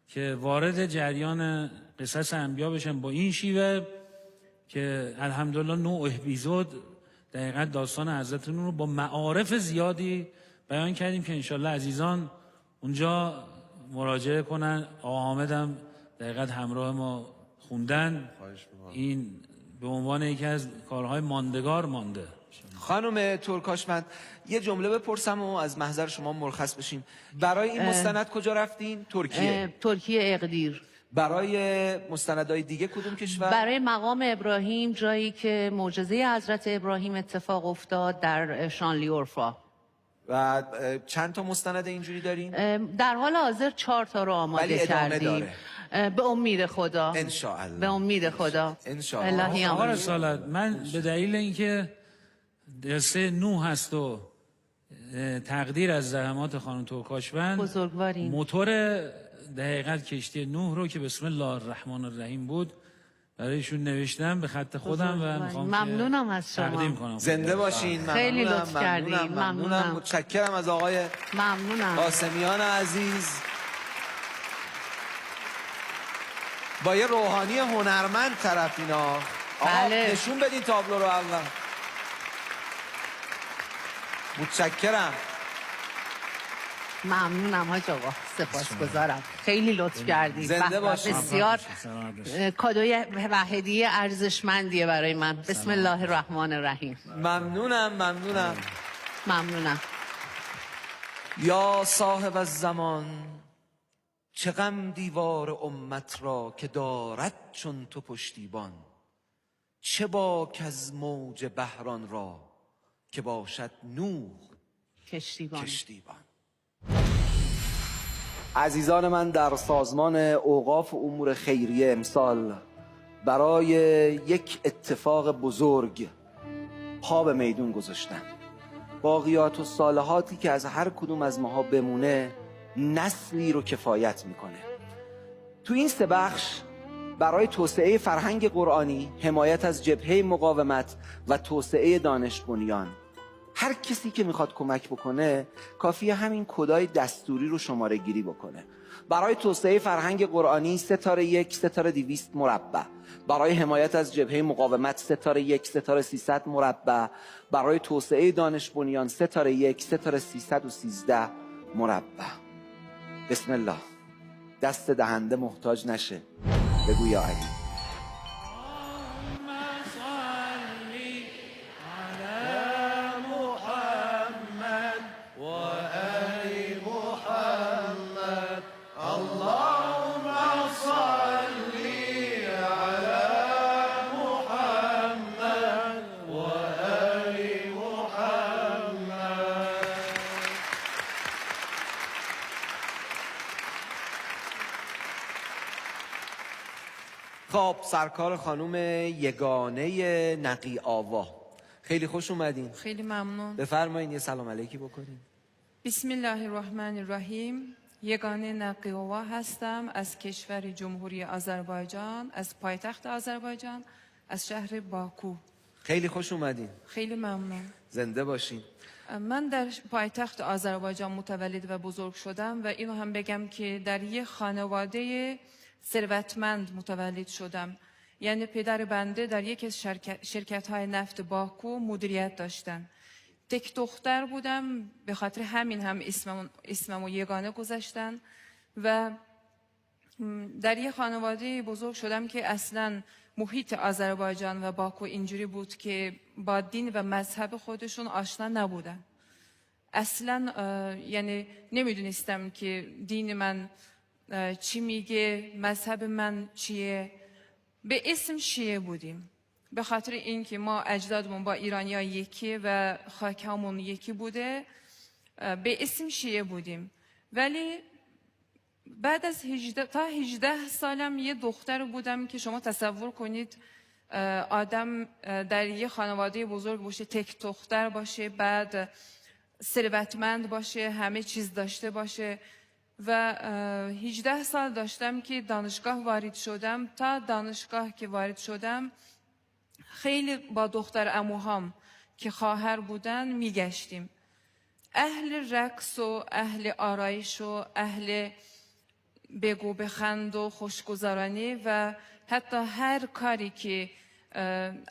که وارد جریان قصص انبیا بشم با این شیوه که الحمدلله 9 اپیزود دقیقاً داستان حضرت نوح رو با معارف زیادی بیان کردیم که انشالله عزیزان اونجا مراجعه کنن. آقا حامد هم دقیقاً همراه ما خوندن. این به عنوان یکی از کارهای ماندگار مانده. خانم ترکاشمند یه جمله بپرسم و از محضر شما مرخص بشیم. برای این مستند کجا رفتین؟ ترکیه. ترکیه اقدیر. برای مستندهای دیگه کدوم کشور؟ برای مقام ابراهیم، جایی که معجزه حضرت ابراهیم اتفاق افتاد، در شانلیورفا. و چند تا مستند اینجوری دارین؟ در حال حاضر 4 تا رو آماده کردیم. به امید خدا. انشاءالله. به امید خدا. انشاءالله. آقا رسالت، من به دلیل اینکه قصه نوح هست و تقدیر از زحمات خانم ترکاشمند، بزرگوارین موتور دقیقاً کشتی نوح رو که بسم الله الرحمن الرحیم بود برایشون نوشتم به خط خودم و میخوام ممنونم از شما. تقدیم کنم. زنده باشین. خیلی لطف کردین. ممنونم. متشکرم از آقای قاسمیان عزیز. با یه روحانی هنرمند طرف اینا. بله. نشون بدین تابلو رو اول. متشکرم. ممنونم حاج آقا، سپاسگزارم، خیلی لطف کردید. زنده باشید. بسیار کادوی و هدیه ارزشمندیه برای من. بسم الله الرحمن الرحیم. ممنونم. یا صاحب الزمان، چه غم دیوار امت را که دارد چون تو پشتیبان، چه باک از موج بحران را که باشد نوح کشتیبان. عزیزان من، در سازمان اوقاف امور خیریه امسال برای یک اتفاق بزرگ پا به میدون گذاشتن. باقیات و صالحاتی که از هر کدوم از ماها بمونه نسلی رو کفایت میکنه. تو این 3 بخش برای توسعه فرهنگ قرآنی، حمایت از جبهه مقاومت و توسعه دانش بنیان هر کسی که میخواد کمک بکنه کافیه همین کدای دستوری رو شماره گیری بکنه. برای توسعه فرهنگ قرآنی 3x1 3x200 مربع. برای حمایت از جبهه مقاومت 3x1 3x300 مربع. برای توسعه دانش بنیان 3x1 3x313 مربع. بسم الله. دست دهنده محتاج نشه. بگو یا علی. خب سرکار خانم یگانه نقی آوا، خیلی خوش اومدین. خیلی ممنون. بفرمایید یه سلام علیکی بکنیم. بسم الله الرحمن الرحیم. یگانه نقی آوا هستم از کشور جمهوری آذربایجان، از پایتخت آذربایجان، از شهر باکو. خیلی خوش اومدین. خیلی ممنون. زنده باشین. من در پایتخت آذربایجان متولد و بزرگ شدم و اینو هم بگم که در یک خانواده ثروتمند متولد شدم. یعنی پدر بنده در یکی از شرکت‌های نفت باکو مدیریت داشتن. تک دختر بودم، به خاطر همین هم اسممو یگانه گذاشتن و در یک خانواده بزرگ شدم که اصلاً محیط آذربایجان و باکو اینجوری بود که با دین و مذهب خودشون آشنا نبودن. اصلاً یعنی نمیدونستم که دین من چی میگه، مذهب من چیه. به اسم شیعه بودیم، به خاطر اینکه ما اجدادمون با ایرانی‌ها یکی و خاکمون یکی بوده، به اسم شیعه بودیم. ولی بعد از 18 سالم یه دختر بودم که شما تصور کنید آدم در یه خانواده بزرگ باشه، تک دختر باشه، بعد ثروتمند باشه، همه چیز داشته باشه و 18 سال داشتم که دانشگاه وارد شدم. تا دانشگاه که وارد شدم خیلی با دختر عموهام که خواهر بودن میگشتیم. اهل رقص و اهل آرایش و اهل بگو بخند و خوشگذرانی و حتی هر کاری که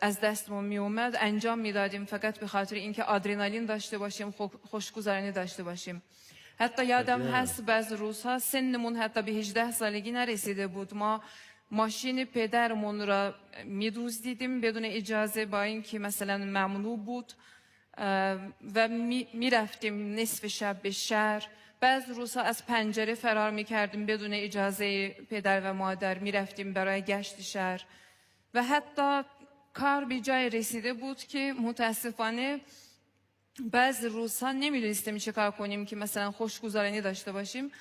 از دستمون می اومد انجام میدادیم، فقط به خاطر اینکه آدرنالین داشته باشیم، خوشگذرانی داشته باشیم. حتی یادم هست بعض روزها سنمون حتی به 18 سالگی نرسیده بود، ما ماشین پدرمون را میدزدیدیم بدون اجازه، با اینکه مثلا ممنوع بود و میرفتیم نصف شب به شهر. بعض روزها از پنجره فرار میکردیم بدون اجازه پدر و مادر، میرفتیم برای گشت شهر و حتی کار به جای رسیده بود که متاسفانه بعض روزها نمیدونستیم چه کار کنیم که مثلا خوشگذرانی داشته باشیم.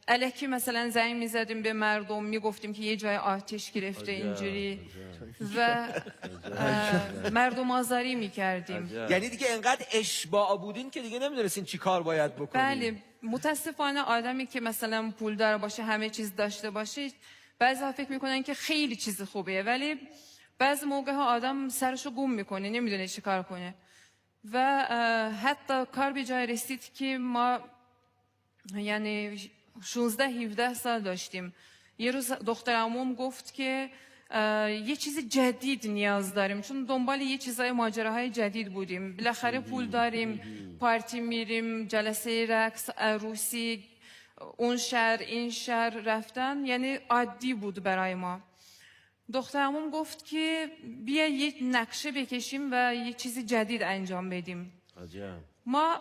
الکی مثلا زنگ میزدیم به مردم، میگفتیم که یه جای آتش گرفته اینجوری و مردم آزاری میکردیم. یعنی دیگه انقدر اشباع بودین که دیگه نمیدونستین چی کار باید بکنین. بله، متاسفانه آدمی که مثلا پولدار باشه، همه چیز داشته باشه، بعضی ها فکر میکنن که خیلی چیز خوبیه، ولی بعضی موقع ها آدم سرشو گم میکنه، نمیدونه چی کار کنه. و حتی کار به جای رسید که ما یعنی 16-17 سال داشتیم. یه روز دختر عموم گفت که یه چیز جدید نیاز داریم، چون دنبال یه چیزای ماجراهای جدید بودیم. بالاخره پول داریم، پارتی میریم، جلسه رقص، عروسی، اون شهر این شهر رفتن یعنی عادی بود برای ما. دختر عموم گفت که بیا یه نقشه بکشیم و یه چیز جدید انجام بدیم. عجب. ما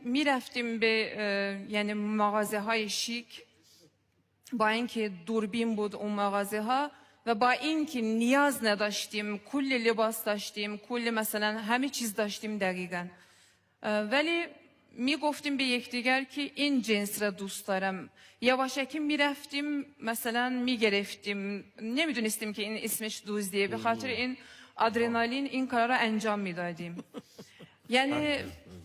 میرفتیم به یعنی مغازه های شیک، با اینکه دوربین بود اون مغازه ها و با اینکه نیاز نداشتیم، کل لباس داشتیم، کل مثلا همه چیز داشتیم دقیقاً، ولی میگفتیم به یکدیگر که این جنس را دوست دارم. یواشکی میرفتیم مثلا میگرفتیم، نمیدونستیم که این اسمش دزدیه، به خاطر این آدرنالین این کارا را انجام میدادیم. یعنی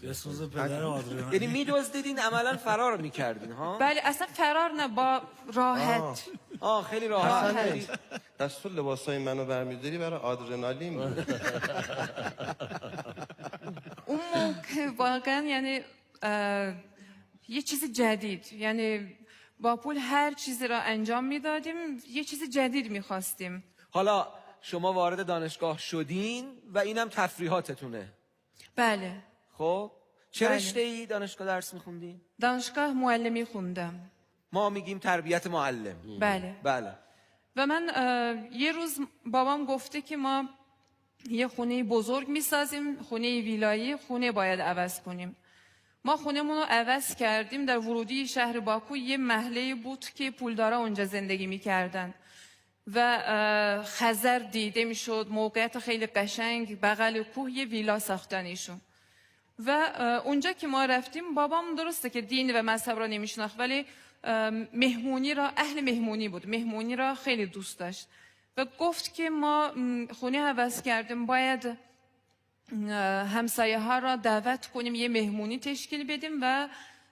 بسوز پدر آدرنالین. یعنی میدزدیدین عملا فرار میکردین ها؟ بله، اصلا فرار نه، با راحت. خیلی راحت. دستور لباسای منو برمیداری برای آدرنالین بود. واقعا یعنی یه چیز جدید، یعنی با پول هر چیزی را انجام میدادیم، یه چیز جدید میخواستیم. حالا شما وارد دانشگاه شدین و اینم تفریحاتتونه. بله. خب چه رشته‌ای دانشگاه درس میخوندین؟ دانشگاه معلمی خوندم. ما میگیم تربیت معلم. بله. بله. و من یه روز بابام گفته که ما یه خونه بزرگ میسازیم، خونه ویلایی، خونه باید عوض کنیم. ما خونمون رو عوض کردیم. در ورودی شهر باکو یه محله بود که پولدارا اونجا زندگی میکردن و خزر دیده میشد، موقعیت خیلی قشنگ، بغل کوه یه ویلا ساختن ایشون. و اونجا که ما رفتیم، بابام درسته که دین و مذهب را نمیشناخت، ولی مهمونی را، اهل مهمونی بود، مهمونی را خیلی دوست داشت و گفت که ما خونه عوض کردیم، باید همسایه ها را دعوت کنیم، یه مهمونی تشکیل بدیم و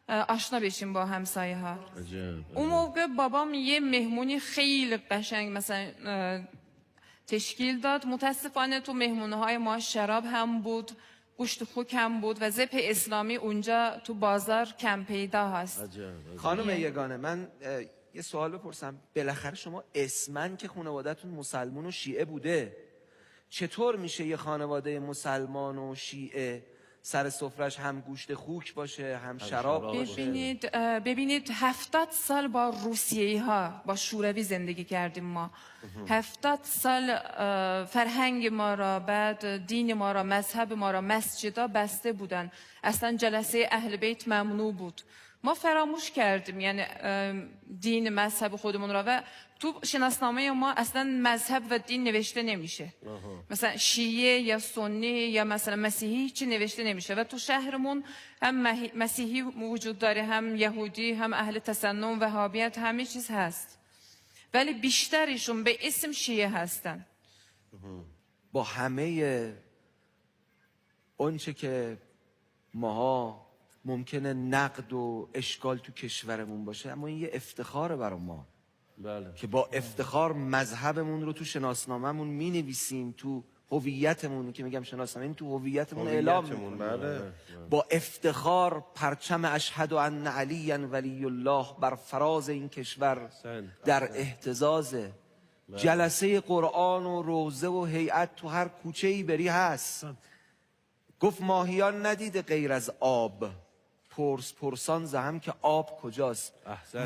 آشنا بشیم با همسایه ها. اون موقع بابام یه مهمونی خیلی قشنگ مثلا تشکیل داد. متاسفانه تو مهمونه های ما شراب هم بود، گوشت خوک هم بود و ذبح اسلامی اونجا تو بازار کم پیدا هست. خانم یگانه، من یه سوال بپرسم. بالاخره شما اسمن که خانواده‌تون مسلمان و شیعه بوده، چطور میشه یه خانواده مسلمان و شیعه سر سفرش هم گوشت خوک باشه هم شراب باشه؟ ببینید 70 سال با روسیه‌ای ها، با شوروی زندگی کردیم ما. 70 سال فرهنگ ما را، بعد دین ما را، مذهب ما را، مسجدها بسته بودن، اصلا جلسه اهل بیت ممنوع بود. ما فراموش کردیم یعنی دین مذهب خودمون را و تو شناسنامه ما اصلا مذهب و دین نوشته نمیشه. مثلا شیعه یا سنی یا مثلا مسیحی چی نوشته نمیشه و تو شهرمون هم مسیحی وجود داره، هم یهودی، هم اهل تسنن، وهابیت، همه چیز هست، ولی بیشترشون به اسم شیعه هستن. با همه اونچه که ماها ممکنه نقد و اشکال تو کشورمون باشه، اما این یه افتخاره برای ما. بله. که با افتخار مذهبمون رو تو شناسنامه‌مون می‌نویسیم، تو هویتمون، که میگم شناسنامه، این تو هویتمون اعلام می‌کنیم. بله. با افتخار پرچم اشهد ان علی ولی الله بر فراز این کشور در اهتزاز. جلسه قرآن و روزه و هیئت تو هر کوچه‌ای بری هست. گفت ماهیان ندیده غیر از آب، پرسان زهم که آب کجاست.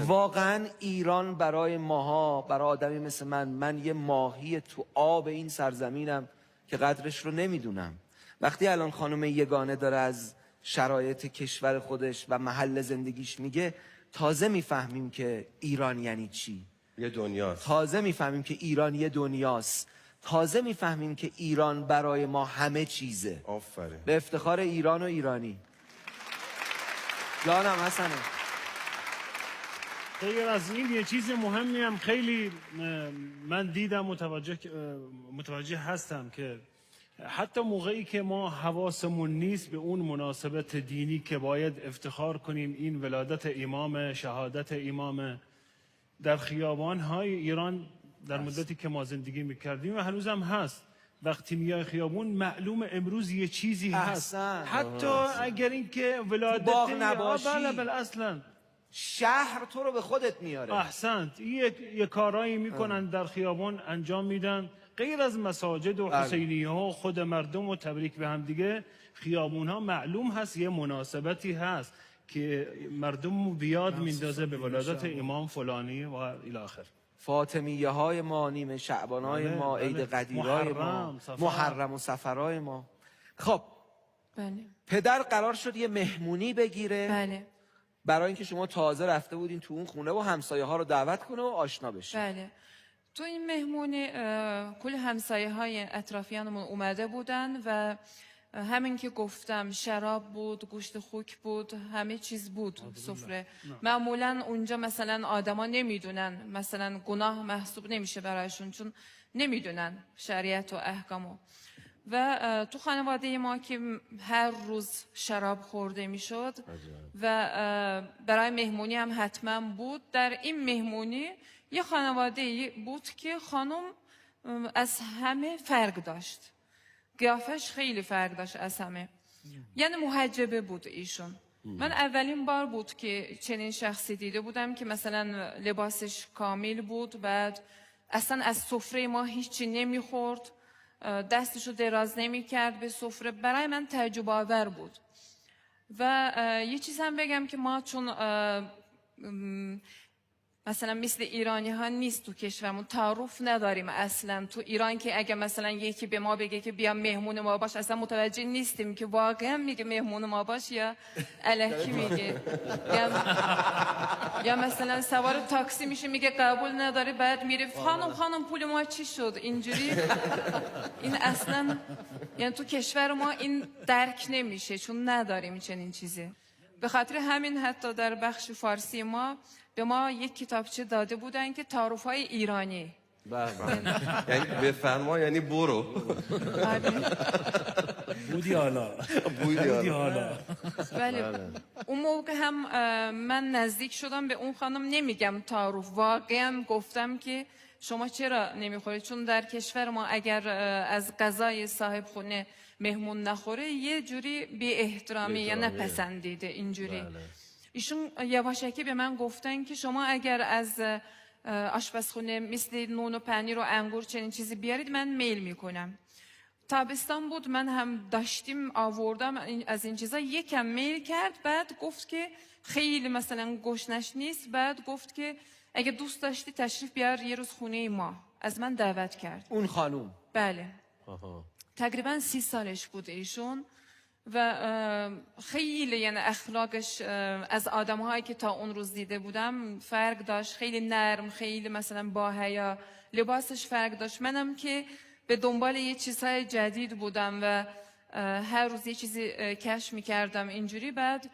واقعا ایران برای ماها، برای آدمی مثل من یه ماهی تو آب این سرزمینم که قدرش رو نمیدونم. وقتی الان خانم یگانه داره از شرایط کشور خودش و محل زندگیش میگه، تازه میفهمیم که ایران یعنی چی. یه دنیاست. تازه میفهمیم که ایران یه دنیاست. تازه میفهمیم که ایران برای ما همه چیزه. آفرین. به افتخار ایران و ایرانی. جانم حسنه. غیر از این یه چیز مهمی هم خیلی من دیدم، متوجه هستم که حتی موقعی که ما حواسمون نیست به اون مناسبت دینی که باید افتخار کنیم این ولادت امام، شهادت امام، در خیابان‌های ایران در مدتی که ما زندگی میکردیم و هنوز هم هست، وقتی میای خیابون معلوم امروز یه چیزی هست، حتی اگر اینکه ولادت باغ نباشی، بله اصلا شهر تو رو به خودت میاره. احسنت. یه کارایی میکنن در خیابان انجام میدن، غیر از مساجد و حسینی ها، خود مردم و تبریک به هم دیگه، خیابون ها معلوم هست یه مناسبتی هست که مردم بیاد میندازه به ولادت امام فلانی و الی آخر. فاطمیه های ما، نیمه شعبان های ما، عید قدیرهای ما، محرم و سفرهای ما. خب پدر قرار شد یه مهمونی بگیره برای اینکه شما تازه رفته بودین تو اون خونه و همسایه ها رو دعوت کنه و آشنا بشین. بله. تو این مهمونی کل همسایه های اطرافیانمون اومده بودن و همین که گفتم شراب بود، گوشت خوک بود، همه چیز بود سفره. معمولا اونجا مثلا آدما نمیدونن، مثلا گناه محسوب نمیشه برایشون چون نمیدونن شریعت و احکامو. و تو خانواده ما که هر روز شراب خورده میشد و برای مهمونی هم حتما بود. در این مهمونی یه خانواده بود که خانم از همه فرق داشت، قیافش خیلی فرق داشت از همه. یعنی محجبه بود ایشون. من اولین بار بود که چنین شخصی دیده بودم که مثلا لباسش کامل بود، بعد اصلا از سفره ما هیچی نمیخورد، دستشو دراز نمیکرد به سفره. برای من تعجب آور بود. و یه چیز هم بگم که ما چون مثلا مثل ایرانی ها نیست تو کشورمون، تعارف نداریم اصلا. تو ایران که اگه مثلا یکی به ما بگه که بیا مهمون ما باش، اصلا متوجه نیستیم که واقعا میگه مهمون ما باش یا الکی میگه. یا مثلا سوار تاکسی میشه میگه قبول نداره، بعد میره خانم پول ما چی شد اینجوری. این اصلا یعنی تو کشور ما این درک نمیشه چون نداریم چنین چیزی. به خاطر همین حتی در بخش فارسی ما به ما یک کتابچه داده بودن که تعارف‌های ایرانی. یعنی بفرما یعنی برو. بودی حالا. ولی اون موقع هم من نزدیک شدم به اون خانم، نمیگم تعارف، واقعا گفتم که شما چرا نمیخورید؟ چون در کشور ما اگر از غذای صاحب خونه مهمون نخوره یه جوری بی احترامی یا نپسندیده اینجوری. ایشون یواشکی به من گفتن که شما اگر از آشپزخونه مثل نون و پنیر و انگور چنین چیزی بیارید من میل میکنم. تابستان بود، من هم داشتیم آوردم از این چیزا، یکم میل کرد، بعد گفت که خیلی مثلا گشنش نیست، بعد گفت که اگه دوست داشتی تشریف بیار یه روز خونه ما. از من دعوت کرد اون خانوم. بله. تقریبا 30 سالش بود ایشون و خیلی یعنی اخلاقش از آدم‌هایی که تا اون روز دیده بودم فرق داشت. خیلی نرم، خیلی مثلا با حیا، لباسش فرق داشت. منم که به دنبال یه چیزهای جدید بودم و هر روز یه چیزی کشف می‌کردم اینجوری. بعد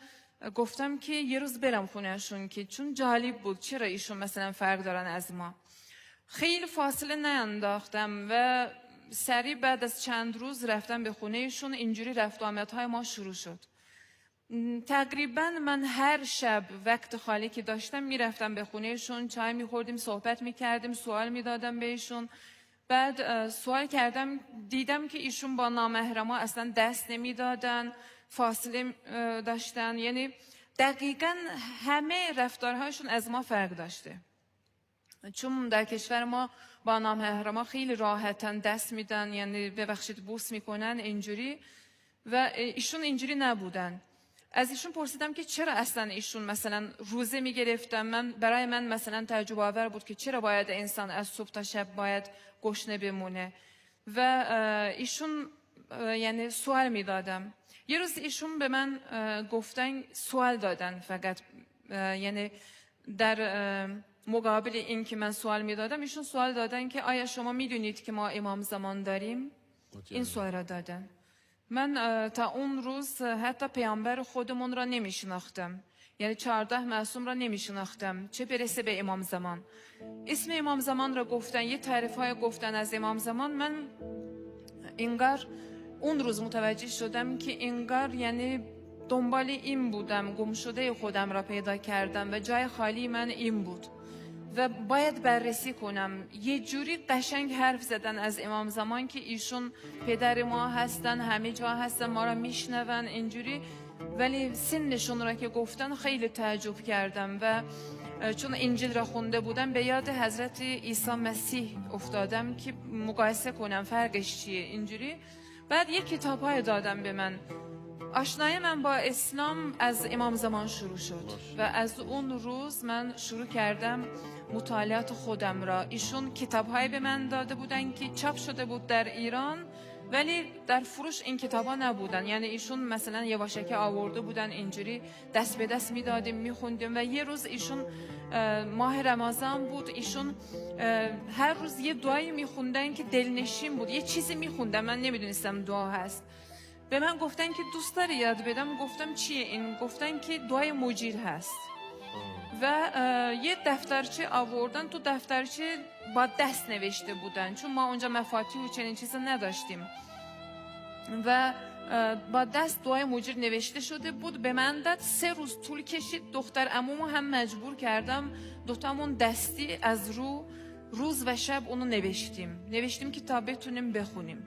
گفتم که یه روز برم خونهشون که چون جالب بود چرا ایشون مثلا فرق دارن از ما. خیلی فاصله نینداختم و سریع بعد از چند روز رفتم به خونهشون. اینجوری رفت و آمدهای ما شروع شد. تقریبا من هر شب وقت خالی که داشتم میرفتم به خونهشون، چای میخوردیم، صحبت میکردیم، سوال میدادم بهشون. بعد سوال کردم، دیدم که ایشون با نامحرما اصلا دست نمیدادن، فاصله داشتن. یعنی دقیقا همه رفتارهاشون از ما فرق داشته. چون در کشور ما با نامحرما خیلی راحتن دست میدن، یعنی ببخشید بوس میکنن اینجوری، و ایشون اینجوری نبودن. از ایشون پرسیدم که چرا اصلا ایشون مثلا روزه میگرفتم. برای من مثلا تعجب آور بود که چرا باید انسان از صبح تا شب باید گشنه بمونه. و ایشون یعنی سوال میدادم. یه روز ایشون به من گفتن، سوال دادن فقط، یعنی در مقابل این که من سوال میدادم ایشون سوال دادن که آیا شما میدونید که ما امام زمان داریم؟ این سوال را دادن. من تا اون روز حتی پیامبر خودمون را نمیشناختم، یعنی 14 معصوم را نمیشناختم، چه برسه به امام زمان. اسم امام زمان را گفتن، یه تعریف های گفتن از امام زمان. من انگار اون روز متوجه شدم که انگار یعنی دنبال این بودم، گم شده خودم را پیدا کردم و جای خالی من این بود و باید بررسی کنم. یه جوری قشنگ حرف زدن از امام زمان که ایشون پدر ما هستن، همه جا هستن، ما را میشنون اینجوری. ولی سنشون را که گفتن خیلی تعجب کردم و چون انجیل را خونده بودم به یاد حضرت عیسی مسیح افتادم که مقایسه کنم فرقش چیه اینجوری. بعد یک کتاب های دادم به من. آشنایی من با اسلام از امام زمان شروع شد و از اون روز من شروع کردم مطالعات خودم را. ایشون کتاب‌های به من داده بودن که چاپ شده بود در ایران ولی در فروش این کتاب‌ها نبودن. یعنی ایشون مثلا یواشکی آورده بودن اینجوری دست به دست میدادیم میخوندیم. و یه روز ایشون ماه رمضان بود، ایشون هر روز یه دعایی میخوندن که دلنشین بود. یه چیزی میخوندن، من نمیدونستم دعا هست. به من گفتن که دوست داری یاد بدم؟ گفتم چیه این؟ گفتن که دعای مجیر هست. و یه دفترچه آوردن، تو دفترچه با دست نوشته بودن چون ما اونجا مفاتیح و چنین چیزا نداشتیم و با دست دعای مجیر نوشته شده بود. به من داد. 3 روز طول کشید. دختر عمومو هم مجبور کردم دوتامون دستی از روز و شب اونو نوشتیم که تا بتونیم بخونیم.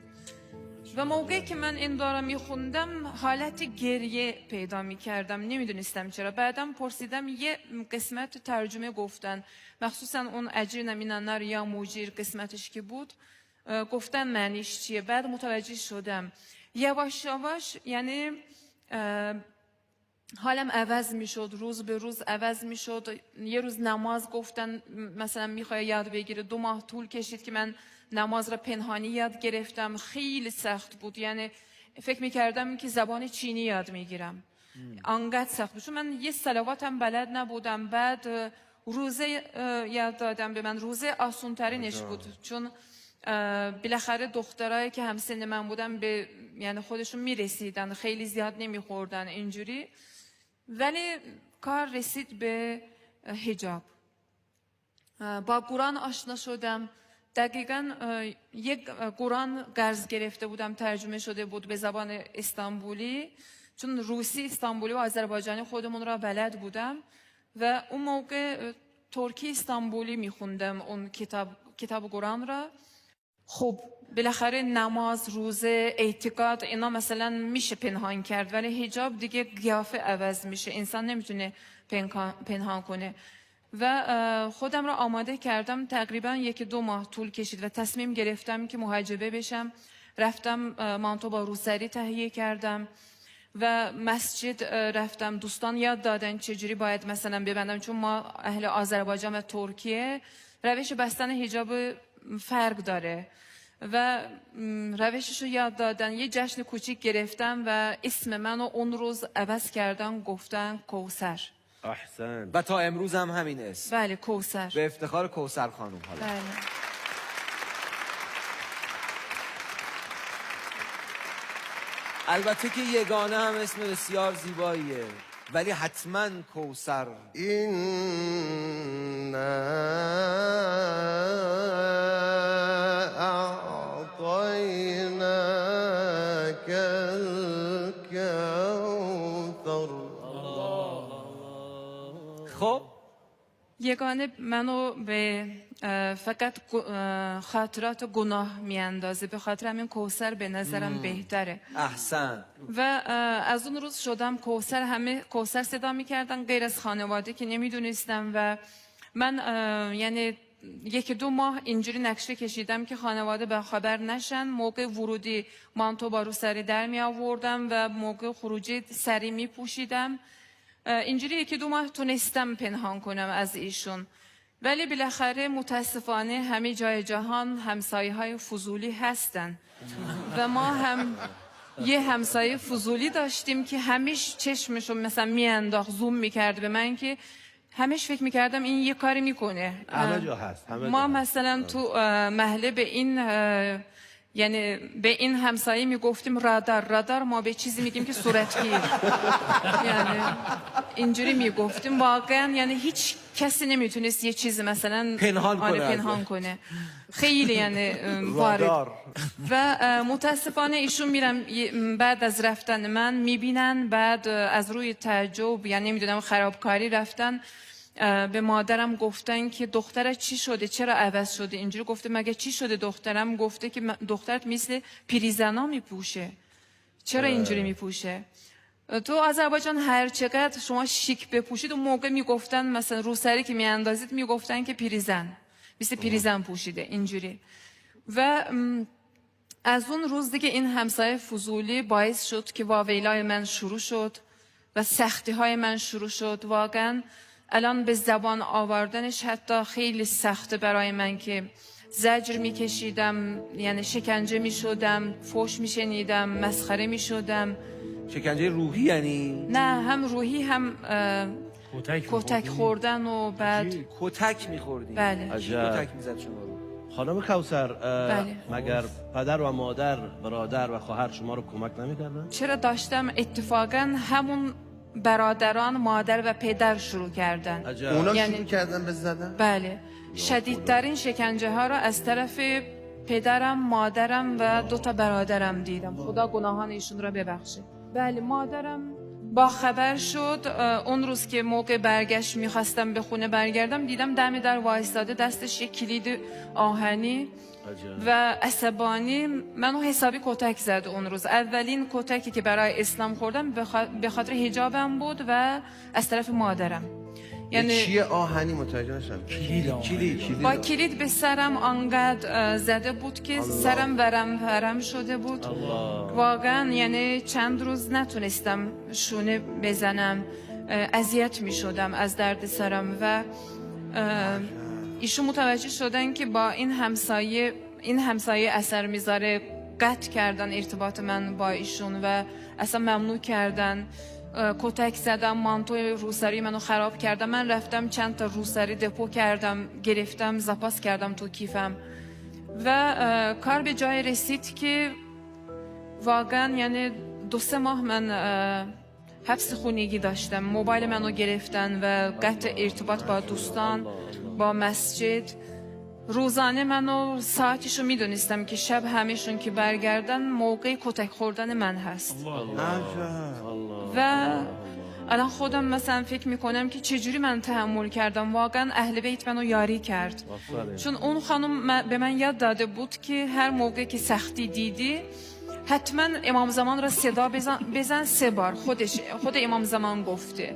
و موقعی که من این دارم میخوندم حالت گریه پیدا میکردم، نمیدونستم چرا. بعدم پرسیدم، یه قسمت ترجمه گفتن، مخصوصا اون اجیر نمیننر یا موجیر قسمتش که بود، گفتن معنیش چیه. بعد متوجه شدم یواش یواش، یعنی حالم عوض میشد، روز به روز عوض میشد. یه روز نماز گفتن مثلا میخوای یاد بگیره، 2 ماه طول کشید که من نماز را پنهانی یاد گرفتم. خیلی سخت بود، یعنی فکر میکردم که زبان چینی یاد میگیرم، انقدر سخت بود. چون من یه صلواتم بلد نبودم. بعد روزه یاد دادم به من، روزه آسون ترینش بود، چون بالاخره دخترایی که همسن من بودن به یعنی خودشون میرسیدن، خیلی زیاد نمیخوردن اینجوری. ولی کار رسید به حجاب. با قرآن آشنا شدم. دقیقاً یک قرآن قرض گرفته بودم، ترجمه شده بود به زبان استانبولی، چون روسی، استانبولی و آذربایجانی خودمون را بلد بودم. و اون موقع ترکی استانبولی میخوندم اون کتاب قرآن را. خب بالاخره نماز، روزه، اعتقاد، اینا مثلا میشه پنهان کرد، ولی حجاب دیگه قیافه عوض میشه، انسان نمیتونه پنهان کنه. و خودم را آماده کردم. تقریبا 1-2 ماه طول کشید و تصمیم گرفتم که محجبه بشم. رفتم مانتو با روسری تهیه کردم و مسجد رفتم. دوستان یاد دادن چجوری باید مثلا ببندم، چون ما اهل آذربایجان و ترکیه روش بستن حجاب فرق داره و روشش رو یاد دادن. یه جشن کوچیک گرفتم و اسم منو اون روز عوض کردن، گفتن کوثر. احسن. و تا امروز هم همین اسم. بله، کوثر. به افتخار کوثر خانم. حالا بله. البته که یگانه هم اسم بسیار زیباییه، ولی حتما کوثر. اعطیناک الکوثر. خب یگانه منو به فقط خاطرات گناه میاندازه، به خاطر همین کوثر به نظرم بهتره. احسن. و از اون روز شدم کوثر. همه کوثر صدا میکردن غیر از خانواده که نمیدونستم. و من یعنی 1-2 ماه اینجوری نقشه کشیدم که خانواده به خبر نشن. موقع ورودی مانتو با رو سری در می آوردم و موقع خروجی سری می پوشیدم. اینجوری 1-2 ماه تونستم پنهان کنم از ایشون. ولی بالاخره متاسفانه همه جای جهان همسایه های فضولی هستن و ما هم یه همسایه فضولی داشتیم که همیش چشمشو مثلا میانداخت، زوم میکرد به من که همیش فکر میکردم این یه کاری میکنه. همه جا هست. ما مثلا تو محله به این یعنی به این همسایه میگفتیم رادار، ما به چیزی میگیم که صورتگیر. یعنی اینجوری میگفتیم واقعا، یعنی هیچ کسی نمیتونست یه چیز مثلا پنهان کنه. خیلی یعنی وارد. و متاسفانه ایشون میرم بعد از رفتن من میبینن، بعد از روی تعجب یعنی نمیدونم خرابکاری رفتن به مادرم گفتن که دختر چی شده، چرا عوض شده اینجوری. گفته مگه چی شده دخترم؟ گفته که دخترت مثل پیریزنا میپوشه، چرا اینجوری میپوشه؟ تو آذربایجان هر چقدر شما شیک بپوشید اون موقع میگفتن مثلا روسری که میاندازید میگفتن که پیریزن، مثل پیریزن پوشیده اینجوری. و از اون روز دیگه این همسایه فضولی باعث شد که واویلای من شروع شد و سختی های من شروع شد. واقعا الان به زبان آوردنش حتی خیلی سخته برای من که زجر میکشیدم، یعنی شکنجه میشدم، فحش میشنیدم، مسخره میشدم. شکنجه روحی یعنی؟ نه، هم روحی هم کتک خوردن و بعد کتک میخوردیم. بله. کتک میزد شما رو؟ خانم کوثر بله. مگر پدر و مادر، برادر و خواهر شما رو کمک نمیکردن؟ چرا داشتم اتفاقا همون برادران، مادر و پدر شروع کردن. اونا شروع کردن به زدن؟ بله. شدیدترین شکنجه ها را از طرف پدرم، مادرم و 2 تا برادرم دیدم. خدا گناهان ایشون را ببخشه. بله، مادرم با خبر شد. اون روز که موقع برگشت میخواستم به خونه برگردم، دیدم دم در وایستاده، دستش یک کلید آهنی و عصبانی منو حسابی کتک زد. اون روز اولین کتکی که برای اسلام خوردم به خاطر حجابم بود و از طرف مادرم. یعنی چیه آهنی؟ متوجه نشدم. کلید با کلید به سرم آنقدر زده بود که سرم ورم شده بود. واقعا یعنی چند روز نتونستم شونه بزنم، اذیت می شدم از درد سرم و ایشون متوجه شدن که با این همسایه اثر میذاره، قطع کردن ارتباط من با ایشون و اصلا ممنوع کردن. کتک زدم، مانتوی روسری منو خراب کردم. من رفتم چند تا روسری دپو کردم، گرفتم، زاپاس کردم تو کیفم و کار به جای رسید که واقعا یعنی 2-3 ماه من حبس خونگی داشتم. موبایل منو گرفتن و قطع ارتباط با دوستان، با مسجد. روزانه منو ساعتشو میدونستم که شب همشون که برگردن موقع کتک خوردن من هست. و الان خودم مثلا فکر میکنم که چجوری من تحمل کردم. واقعا اهل بیت منو یاری کرد، چون اون خانم به من یاد داده بود که هر موقع که سختی دیدی حتما امام زمان را صدا بزن 3 بار. خود امام زمان گفته.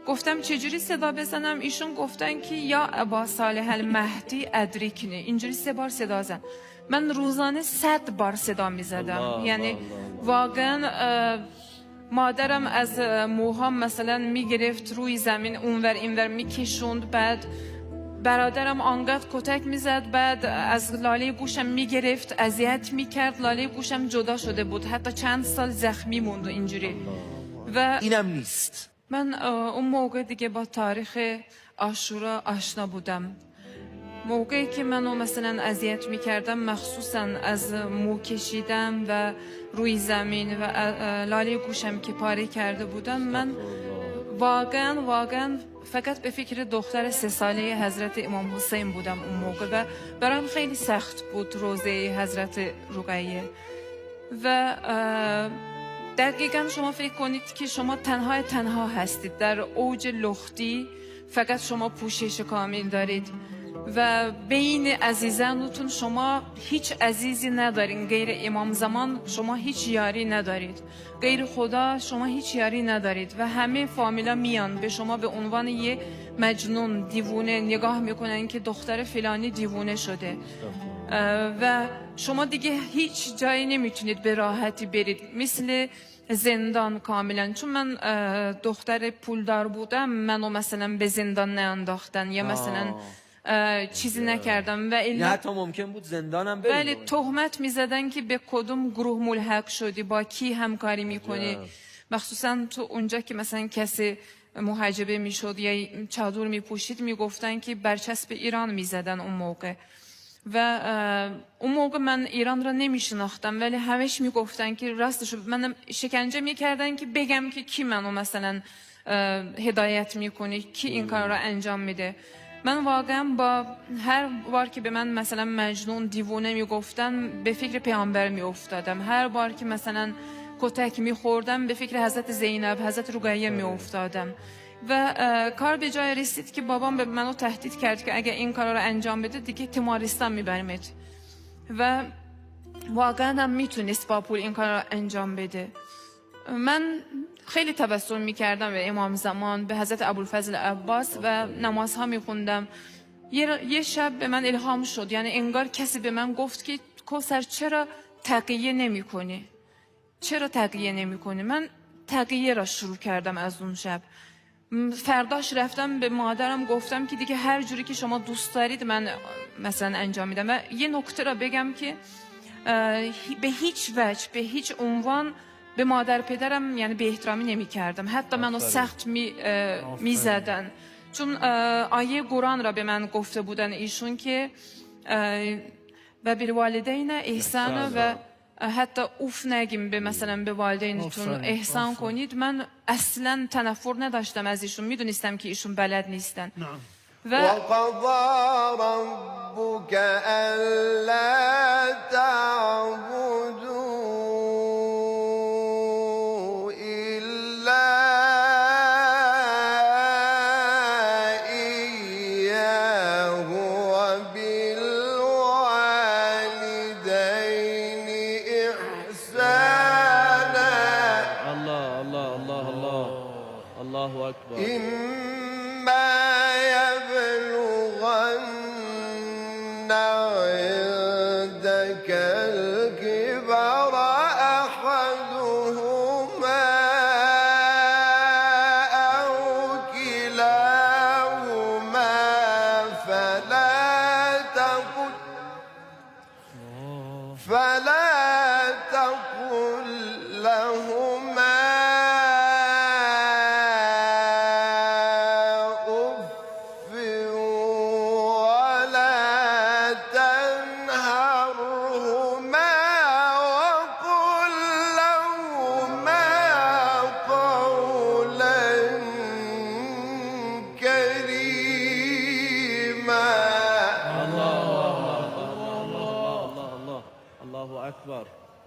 گفتم چجوری صدا بزنم؟ ایشون گفتن که یا ابا صالح المهدی ادریکنی، اینجوری 3 بار صدا زن. من روزانه 100 بار صدا می زدم. یعنی واقعا مادرم از موهام مثلا می گرفت روی زمین اونور اینور می کشوند، بعد برادرم آنقدر کتک می زد، بعد از لاله گوشم می گرفت، اذیت می کرد. لاله گوشم جدا شده بود، حتی چند سال زخمی موند و اینجوری. و اینم نیست. من اون موقع دیگه با تاریخ عاشورا آشنا بودم. موقعی که منو مثلا اذیت میکردم، مخصوصا از مو کشیدم و روی زمین و لاله گوشم که پاره کرده بودم، من واقعا فقط به فکر دختر 3 ساله حضرت امام حسین بودم اون موقع و برام خیلی سخت بود روزه حضرت رقیه. و دقیقا شما فکر کنید که شما تنها هستید در اوج لختی، فقط شما پوشش کامل دارید و بین عزیزانتون شما هیچ عزیزی ندارین. غیر امام زمان شما هیچ یاری ندارید، غیر خدا شما هیچ یاری ندارید و همه فامیلا میان به شما به عنوان یه مجنون، دیوونه نگاه میکنن که دختر فلانی دیوونه شده و شما دیگه هیچ جایی نمیتونید به راحتی برید، مثل زندان کاملا. چون من دختر پولدار بودم، منو مثلا به زندان نانداختن یا مثلا چیزی نکردم و نه حتی ممکن بود زندانم بریم، ولی تهمت میزدن که به کدوم گروه ملحق شدی، با کی همکاری میکنی. مخصوصا تو اونجا که مثلا کسی محجبه میشد یا چادر میپوشید، میگفتن که برچسب ایران میزدن اون موقع. و اون موقع من ایران را نمیشناختم، ولی همش میگفتن که راستش من شکنجه میکردن که بگم که کی منو مثلا هدایت میکنه، کی این کار را انجام میده. من واقعا با هر بار که به من مثلا مجنون، دیوونه میگفتن، به فکر پیامبر میافتادم. هر بار که مثلا کتک میخوردم، به فکر حضرت زینب، حضرت رقیه میافتادم. و کار به جای رسید که بابام به منو تهدید کرد که اگه این کار رو انجام بده دیگه تیمارستان میبرمت و واقعا هم میتونست با پول این کار رو انجام بده. من خیلی تبسم میکردم به امام زمان، به حضرت ابوالفضل عباس و نمازها میخوندم. یه شب به من الهام شد، یعنی انگار کسی به من گفت که کوثر چرا تقیه نمی کنی؟ چرا تقیه نمی کنی؟ من تقیه را شروع کردم از اون شب. فرداش رفتم به مادرم گفتم که دیگه هر جوری که شما دوست دارید من مثلا انجام میدم. و یه نکته را بگم که به هیچ وجه، به هیچ عنوان به مادر پدرم یعنی به احترامی نمی کردم. حتی منو سخت می زدن، چون آیه قرآن را به من گفته بودن ایشون که و بالوالدین احسان و حتی اوف نگیم به مثلا به والدینتون احسان کنید. من اصلا تنفر نداشتم از ایشون، میدونستم که ایشون بلد نیستن. و وقضى ربك الا تعبدوا الا الله اکبر. إما يبلغن عندك الكبر أحدهما أو كلاهما فلا تقل لهما أف ولا تنهرهما وقل لهما قولا كريما. الله اکبر.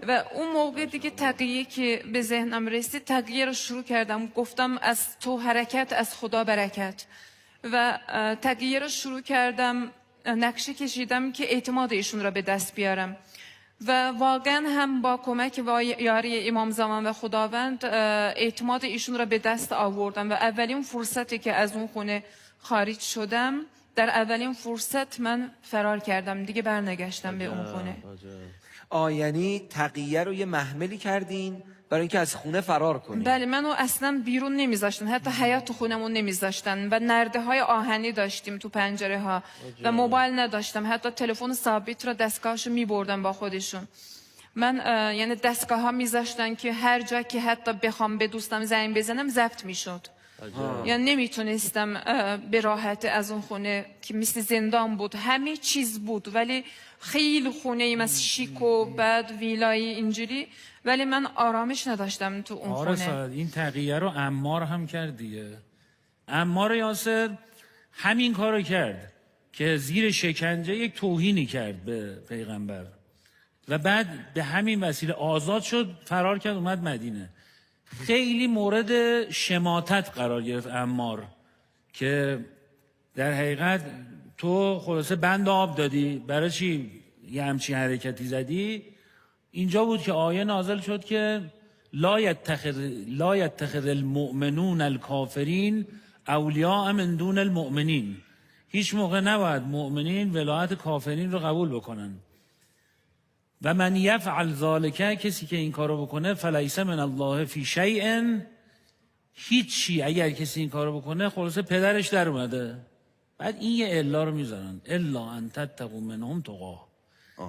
و اون موقع دیگه تقیه که به ذهنم رسید تقیه رو شروع کردم، گفتم از تو حرکت از خدا برکت و تقیه رو شروع کردم، نقشه کشیدم که اعتماد ایشون را به دست بیارم و واقعا هم با کمک و یاری امام زمان و خداوند اعتماد ایشون را به دست آوردم و اولین فرصتی که از اون خونه خارج شدم در اولین فرصت من فرار کردم، دیگه برنگشتم به اون خونه. یعنی تقیه رو یه محملی کردین برای اینکه از خونه فرار کنین؟ بله، منو اصلا بیرون نمیذاشتن، حتی حیاط تو خونمون نمیذاشتن و نرده های آهنی داشتیم تو پنجره ها و موبایل نداشتم، حتی تلفن ثابت را دستگاهشو میبردم با خودشون. من یعنی دستگاه ها میذاشتن که هر جا که حتی بخوام به دوستم زنگ بزنم ضبط میشد. یعنی نمیتونستم به راحت از اون خونه که مثل زندان بود، همه چیز بود ولی خیلی خونه ایم از شیک و بعد ویلایی اینجوری، ولی من آرامش نداشتم تو اون خونه. این تقیه رو عمار هم کرد دیگه. عمار یاسر همین کارو کرد که زیر شکنجه یک توهینی کرد به پیغمبر و بعد به همین وسیله آزاد شد، فرار کرد، اومد مدینه. خیلی مورد شماتت قرار گرفت عمار که در حقیقت تو خلاصه بند آب دادی، برای چی یه همچین حرکتی زدی؟ اینجا بود که آیه نازل شد که لا یتخذ المؤمنون الکافرین اولیاء من دون المؤمنین. هیچ موقع نباید مؤمنین ولایت کافرین رو قبول بکنن. و من یفعل ذالک، کسی که این کارو بکنه، فلیس من الله فی شیء، هیچی اگر کسی این کارو بکنه خلاصه پدرش در اومده. بعد این یه الا رو میذارن، الا ان تتقوا منهم تقاه،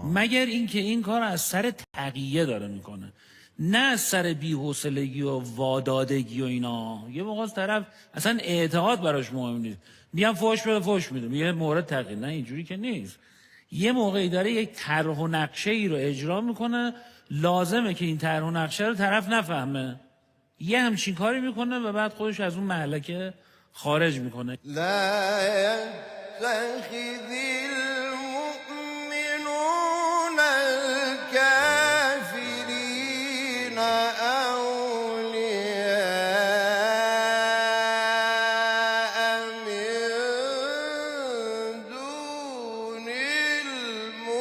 مگر اینکه این کار از سر تقیه داره میکنه، نه از سر بی‌حوصلگی و وادادگی و اینا. یه موقع از طرف اصلا اعتقاد براش مهم نیست، میگم فوش بده فوش میده، میگه مورد تقیه، نه اینجوری که نیست. یه موقعی داره یک طرح و نقشه ای رو اجرا میکنه، لازمه که این طرح و نقشه رو طرف نفهمه، یه همچین کاری میکنه و بعد خودش از اون مهلکه خارج میکنه. لا يتخذ المؤمنون الكافرين أولياء من دون المؤمنين.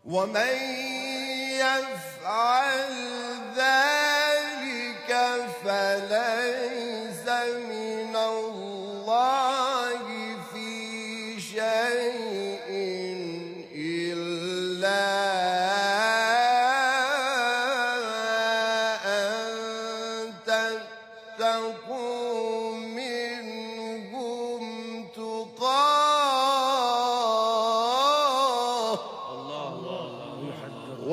ومن يفعل ذلك فليس من الله في شيء إلا أن تتقوا منهم تقاه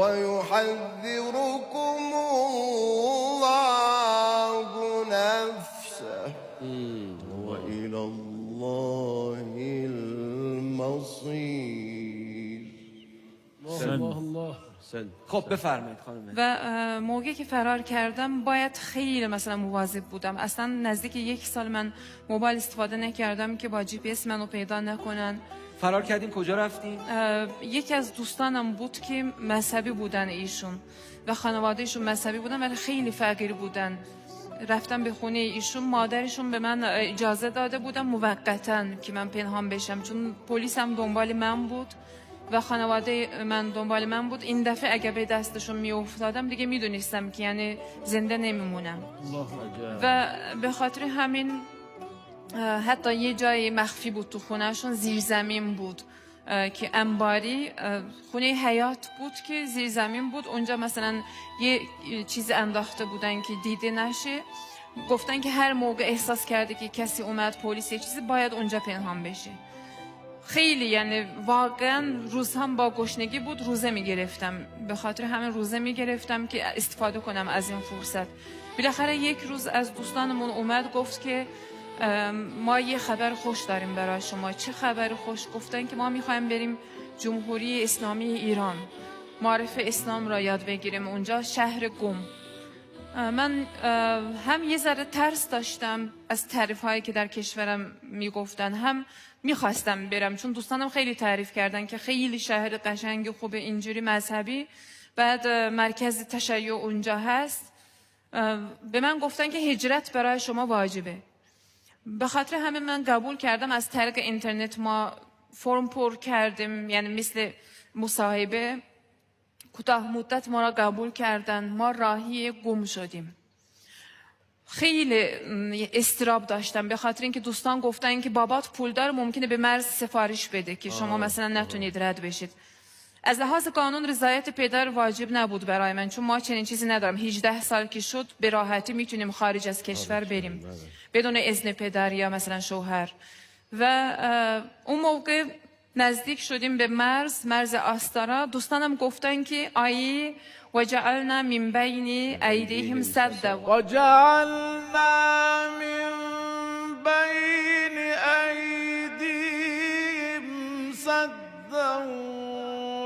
ويحذركم الله نفسه وإلى الله المصير. خب بفرمایید خانم. و موقعی که فرار کردم باید خیلی مثلا مواظب بودم، اصلا نزدیک 1 سال من موبایل استفاده نکردم که با GPS منو پیدا نکنن. فرار کردین کجا رفتین؟ یکی از دوستانم بود که مذهبی بودن ایشون و خانوادهشون مذهبی بودن ولی خیلی فقیر بودن. رفتم به خونه ایشون، مادرشون به من اجازه داده بودم موقتاً که من پنهان بشم، چون پلیس هم دنبال من بود و خانواده من دنبال من بود. این دفعه اگه به دستشون می افتادم دیگه می دونستم که یعنی زنده نمیمونم و به خاطر همین حتی یه جای مخفی بود تو خونهشون، زیر زمین بود که انباری، خونه حیات بود که زیر زمین بود. اونجا مثلا یه چیز انداخته بودن که دیده نشه. گفتن که هر موقع احساس کرده که کسی اومد، پلیس یه چیزی، باید اونجا پنهان بشه. خیلی یعنی واقعا روز هم با گشنگی بود، روزه میگرفتم، به خاطر همین روزه میگرفتم که استفاده کنم از این فرصت. بالاخره یک روز از دوستانمون اومد گفت که ما یه خبر خوش داریم برای شما. چه خبر خوش؟ گفتن که ما میخوایم بریم جمهوری اسلامی ایران، معارف اسلام را یاد بگیریم اونجا، شهر قم. من هم یه ذره ترس داشتم از تعریف هایی که در کشورم میگفتن، هم میخواستم برم چون دوستانم خیلی تعریف کردن که خیلی شهر قشنگ خوبه، اینجوری مذهبی، بعد مرکز تشیع اونجا هست. به من گفتن که هجرت برای شما واجبه. به خاطر همین من قبول کردم. از طریق اینترنت ما فرم پر کردیم، یعنی مثل مصاحبه، کوتاه مدت ما را قبول کردن، ما راهی قم شدیم. خیلی استراب داشتم به خاطر اینکه دوستان گفتن که بابات پولدار، ممکنه به مرز سفارش بده که شما مثلا نتونید رد بشید. از لحاظ قانون رضایت پدر واجب نبود برای من، چون ما چنین چیزی ندارم. 18 سال که شد به راحتی میتونیم خارج از کشور بریم بدون اذن پدر یا مثلا شوهر. و اون موقع نزدیک شدیم به مرز آستارا. دوستانم گفتن که آیه و جعلنا من بین ایدیهم سدا و جعلنا من بین ایدیهم سدا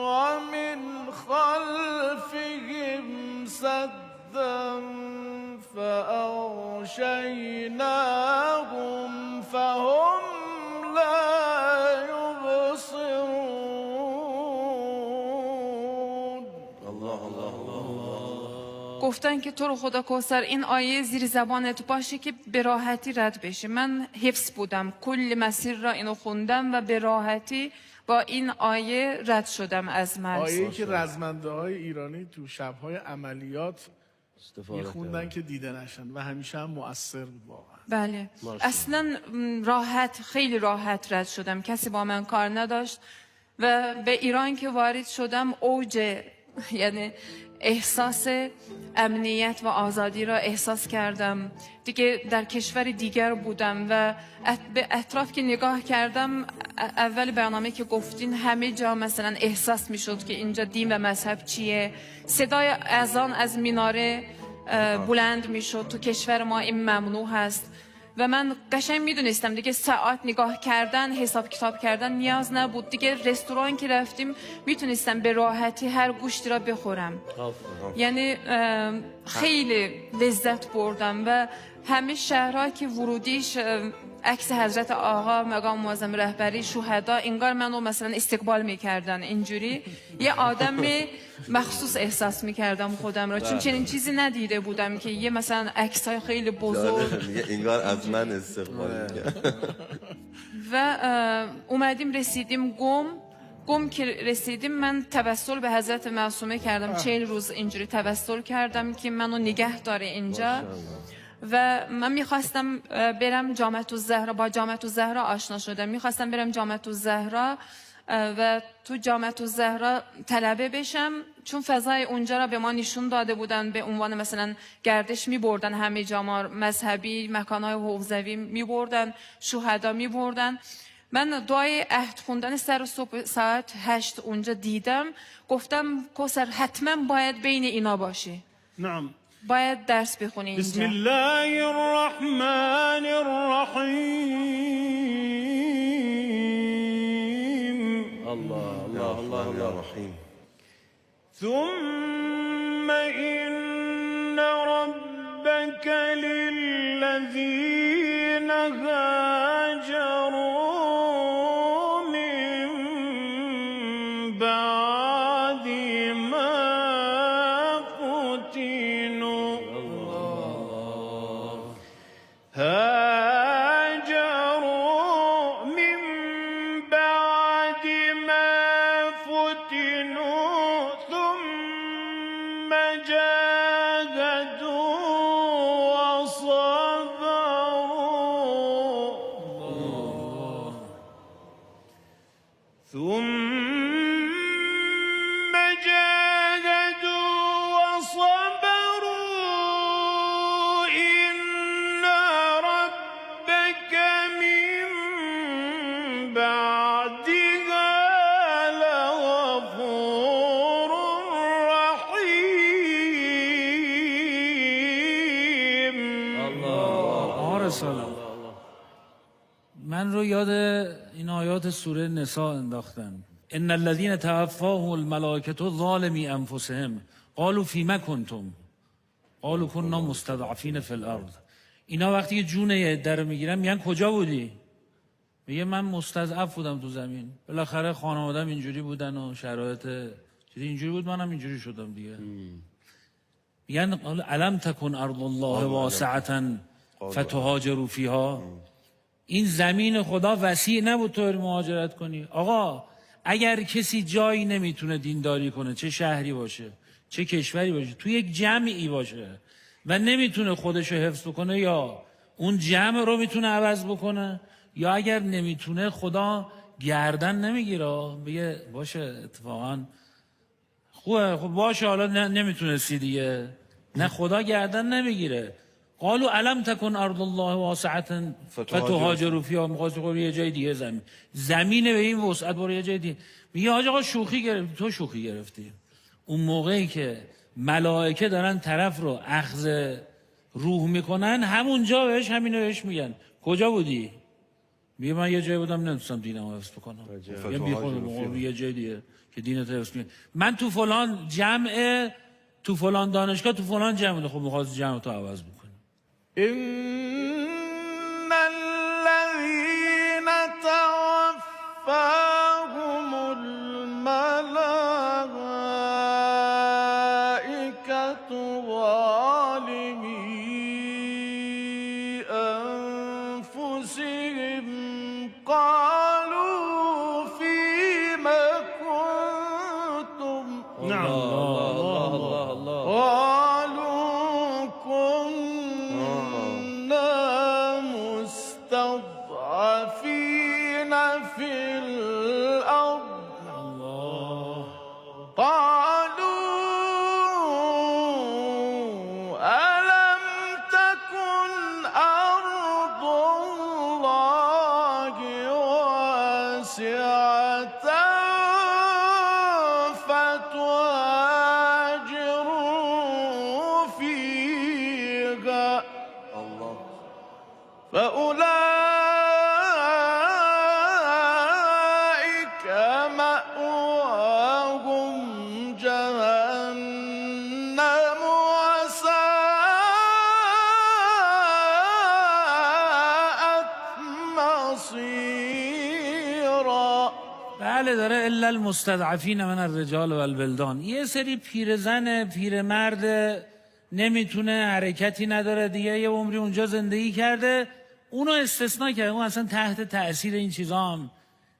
و من خلفهم سدا فأغشیناهم فهم لا گفتن که تو رو خدا کوثر این آیه زیر زبانت باشه که به راحتی رد بشه. من حفظ بودم، کل مسیر را اینو خوندم و به راحتی با این آیه رد شدم از مرز. آیه‌ای که رزمنده های ایرانی تو شب‌های عملیات میخوندن که دیده نشن و همیشه هم مؤثر بود واقعا. بله اصلا راحت، خیلی راحت رد شدم، کسی با من کار نداشت. و به ایران که وارد شدم اوج یعنی احساس امنیت و آزادی را احساس کردم. دیگه در کشور دیگر بودم و به اطراف که نگاه کردم، اول برنامه که گفتین همه جا مثلا احساس می شد که اینجا دین و مذهب چیه. صدای اذان از میناره بلند می شد. تو کشور ما این ممنوع هست و من قشنگ میدونستم دیگه ساعت نگاه کردن، حساب کتاب کردن نیاز نبود. دیگه رستوران که رفتیم میتونستم به راحتی هر گوشتی را بخورم. یعنی خیلی لذت بردم و همه شهرها که ورودیش عکس حضرت آقا، مقام معظم رهبری، شهدا، انگار منو مثلا استقبال میکردن. اینجوری یه آدم مخصوص احساس میکردم خودم را، چون چنین چیزی ندیده بودم که یه مثلا عکسای خیلی بزرگ انگار از من استقبال میکرد. و اومدیم رسیدیم قم که رسیدیم من توسل به حضرت معصومه کردم. 40 روز اینجوری توسل کردم که منو نگه داره اینجا. و من میخواستم برم جامعة الزهرا، با جامعة الزهرا آشنا شدم. میخواستم برم جامعة الزهرا و تو جامعة الزهرا طلبه بشم، چون فضای اونجا را به ما نشون داده بودن. به عنوان مثلا گردش میبردن همه جامعه مذهبی، مکانهای حوزوی میبردن، شهدا میبردن. من دعای عهد خوندن سر صبح ساعت 8 اونجا دیدم. گفتم کوثر حتما باید بین اینا باشی. نعم، باید درس بخونی اینجا. بسم الله الرحمن الرحیم. الله الله الله الله الرحیم. ثم إن ربك للذين هاجروا من بعد ما فتنوا رسالم. من رو یاد این آیات سوره نساء انداختن. ان الذين توفاهم الملائکه ظالمی انفسهم قالوا فیما کنتم قالوا كنا مستضعفین فی الارض. اینا وقتی که جون یه عده رو میگیرن میگن کجا بودی؟ میگه من مستضعف بودم تو زمین، بالاخره خانواده‌ام اینجوری بودن و شرایط چیزی اینجوری بود، منم اینجوری شدم دیگه. میگن الم تکن ارض الله واسعه فتهاجروا فیها. این زمین خدا وسیع نبود تو مهاجرت کنی؟ آقا اگر کسی جایی نمیتونه دینداری کنه، چه شهری باشه چه کشوری باشه، تو یک جمعی باشه و نمیتونه خودشو حفظ بکنه، یا اون جمع رو میتونه عوض بکنه، یا اگر نمیتونه خدا گردن نمیگیره بگه باشه اتفاقا خوبه، خب باشه حالا نمیتونستی دیگه، نه خدا گردن نمیگیره. قالوا الم تکن ارض الله واسعه فتهاجروا فیها. می‌خواست بگه یه جای دیگه زمین به این وسعت برو یه جای دیگه. میگه آقا شوخی گرفتی، تو شوخی گرفتی. اون موقعی که ملائکه دارن طرف رو اخذ روح میکنن، همونجا بهش همینو بهش میگن کجا بودی؟ میگه من یه جایی بودم نمیتونستم دینم رو حفظ بکنم. یه بیخود یه جای دیگه که دینت حفظ کنی. من تو فلان جمع، تو فلان دانشگاه، تو فلان جمع. خب میخواست جمع تو عوض بکنی. ان الذين توفاهم الملائكة ظالمي أنفسهم قالوا فيم كنتم. نعم الله قالوا كنا مستضعفين في الأرض. قالوا ألم تكن أرض الله واسعة فتهاجروا فيها فأولئك مأواهم جهنم وساءت مصيرا. بله داره الا المستضعفین من الرجال والبلدان. یه سری پیرزن پیرمرد نمیتونه، حرکتی نداره دیگه، یه عمری اونجا زندگی کرده، اونو استثناء کرده، اون اصلا تحت تأثیر این چیزا هم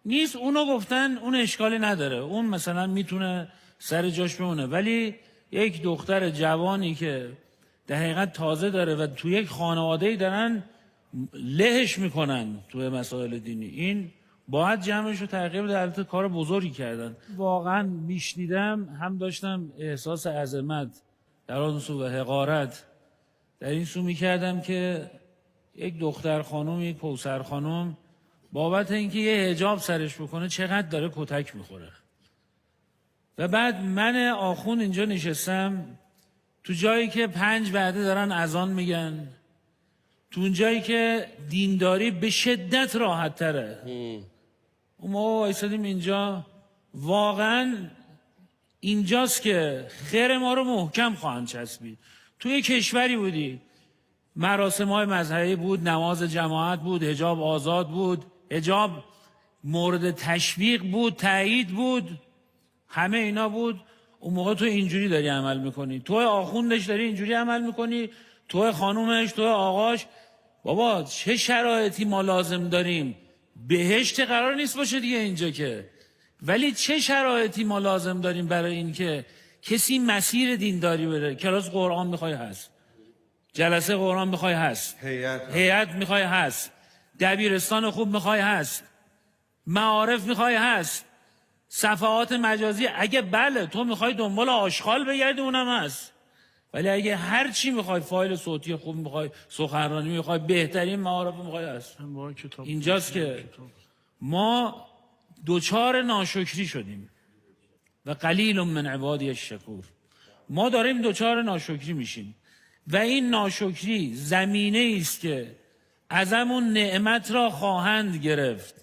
نیست. اونو گفتن اون اشکالی نداره، اون مثلا میتونه سر جاش بمونه. ولی یک دختر جوانی که در حقیقت تازه داره و تو یک خانواده‌ای دارن لهش میکنن تو مسائل دینی، این باید جمعش رو تغییر بده. البته کار بزرگی کردن. واقعا میشنیدم هم داشتم احساس عظمت در آن سو و حقارت در این سو میکردم که یک دختر خانم، یک کوثر خانم، بابت اینکه یه حجاب سرش بکنه چقدر داره کتک میخوره. و بعد من آخوند اینجا نشستم تو جایی که 5 وعده دارن اذان میگن، تو اون جایی که دینداری به شدت راحت تره. ما وایسادیم اینجا، واقعا اینجاست که خیر ما رو محکم خواهند چسبید. توی کشوری بودی مراسم‌های مذهبی بود، نماز جماعت بود، حجاب آزاد بود، حجاب مورد تشویق بود، تایید بود، همه اینا بود. اون موقع تو اینجوری داری عمل میکنی، تو آخوندش داری اینجوری عمل میکنی، تو خانومش، تو آقاش. بابا چه شرایطی ما لازم داریم؟ بهشت قرار نیست باشه دیگه اینجا که، ولی چه شرایطی ما لازم داریم برای این که کسی مسیر دینداری بره؟ کلاس قرآن میخوای هست، جلسه قرآن میخوای هست، هیئت میخوای هست، دبیرستان خوب میخوای هست، معارف میخوای هست، صفحات مجازی اگه بله تو میخوای دنبال آشغال بگردی اونم هست. ولی اگه هر چی میخوای، فایل صوتی خوب میخوای، سخنرانی میخوای، بهترین معارف میخوای هست. اینجاست که ما دوچار ناشکری شدیم و قلیل من عبادی الشکور. ما داریم دوچار ناشکری میشیم و این ناشکری زمینه است که ازمون نعمت را خواهند گرفت.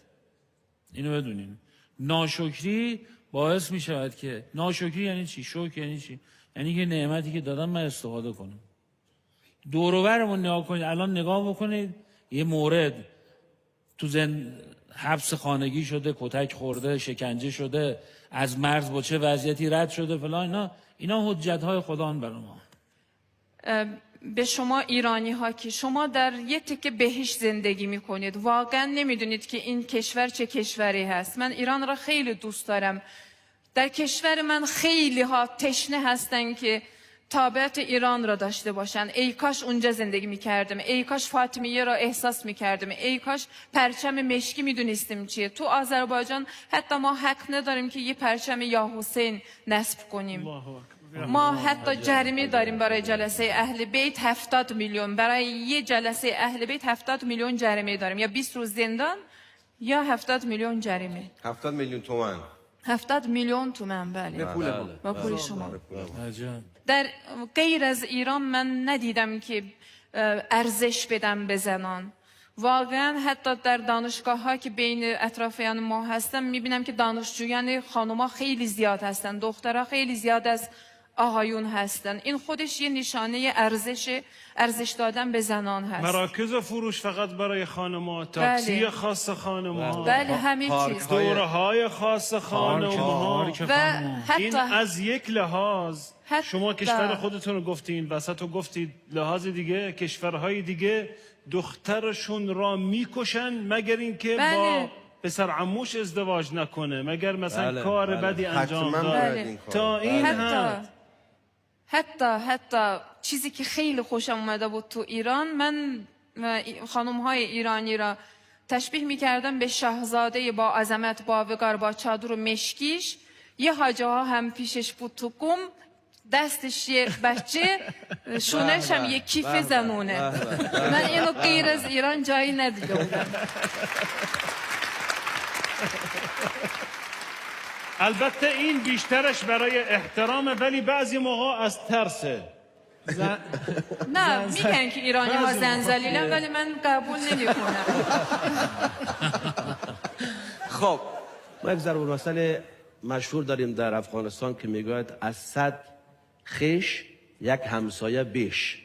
اینو بدونین. ناشکری باعث می شود که ناشکری یعنی چی؟ شکر یعنی چی؟ یعنی که نعمتی که دادن من استفاده کنم. دور و برمون نگاه کنید. الان نگاه بکنید یه مورد تو حبس خانگی شده، کتک خورده، شکنجه شده، از مرز با چه وضعیتی رد شده فلان. اینا حجت‌های خدا برای ما. به شما ایرانی ها که شما در یه تکه بهشت زندگی میکنید، واقعا نمیدونید که این کشور چه کشوری هست. من ایران را خیلی دوست دارم. در کشور من خیلی ها تشنه هستن که تابعیت ایران را داشته باشن. ای کاش اونجا زندگی میکردم، ای کاش فاطمیه را احساس میکردم، ای کاش پرچم مشکی میدونستیم چیه. تو آذربایجان حتی ما حق نداریم که یه پرچم یا حسین نصب کنیم. ما حتی جریمه داریم برای جلسه اهل بیت 70 میلیون. برای یه جلسه اهل بیت 70 میلیون جریمه داریم، یا 20 روز زندان یا 70 میلیون جریمه. 70 میلیون تومان. 70 میلیون تومان. بله. با پول شما. در غیر از ایران من ندیدم که ارزش بدم به زنان. واقعا حتی در دانشگاه ها که بین اطرافیان ما هستم میبینم که دانشجویان خانوما خیلی زیاد هستن، دخترها خیلی زیاد از آقایون هستن. این خودش یه نشانه ارزش دادن به زنان هست. مراکز فروش فقط برای خانم‌ها، تاکسی خاص خانم‌ها، بله همه چیز، دوره‌های خاص خانم‌ها. و حتی این از یک لحاظ شما کشور خودتون رو گفتین، وسط رو گفتید لحاظ دیگه کشورهای دیگه دخترشون را میکشن مگر اینکه با پسر عموش ازدواج نکنه، مگر مثلا کار بدی انجام داده. تا این حتی چیزی که خیلی خوشم اومده بود تو ایران، من خانم‌های ایرانی را تشبیه می‌کردم به شاهزاده با عظمت، با وقار، با چادر و مشکیش. یه حاجه ها هم پیشش بود تو قم، دستش یه بچه، شونش هم یه کیف زنونه. من اینو غیر از ایران جایی ندیده بودم. البته این بیشترش برای احترامه، ولی بعضی موقع از ترسه. نه میگن که ایرانی ها زنزلیلن، ولی من قبول نمی کنم. خب ما یک ضرب المثل مشهور داریم در افغانستان که میگوید از 100 خیش یک همسایه بیش.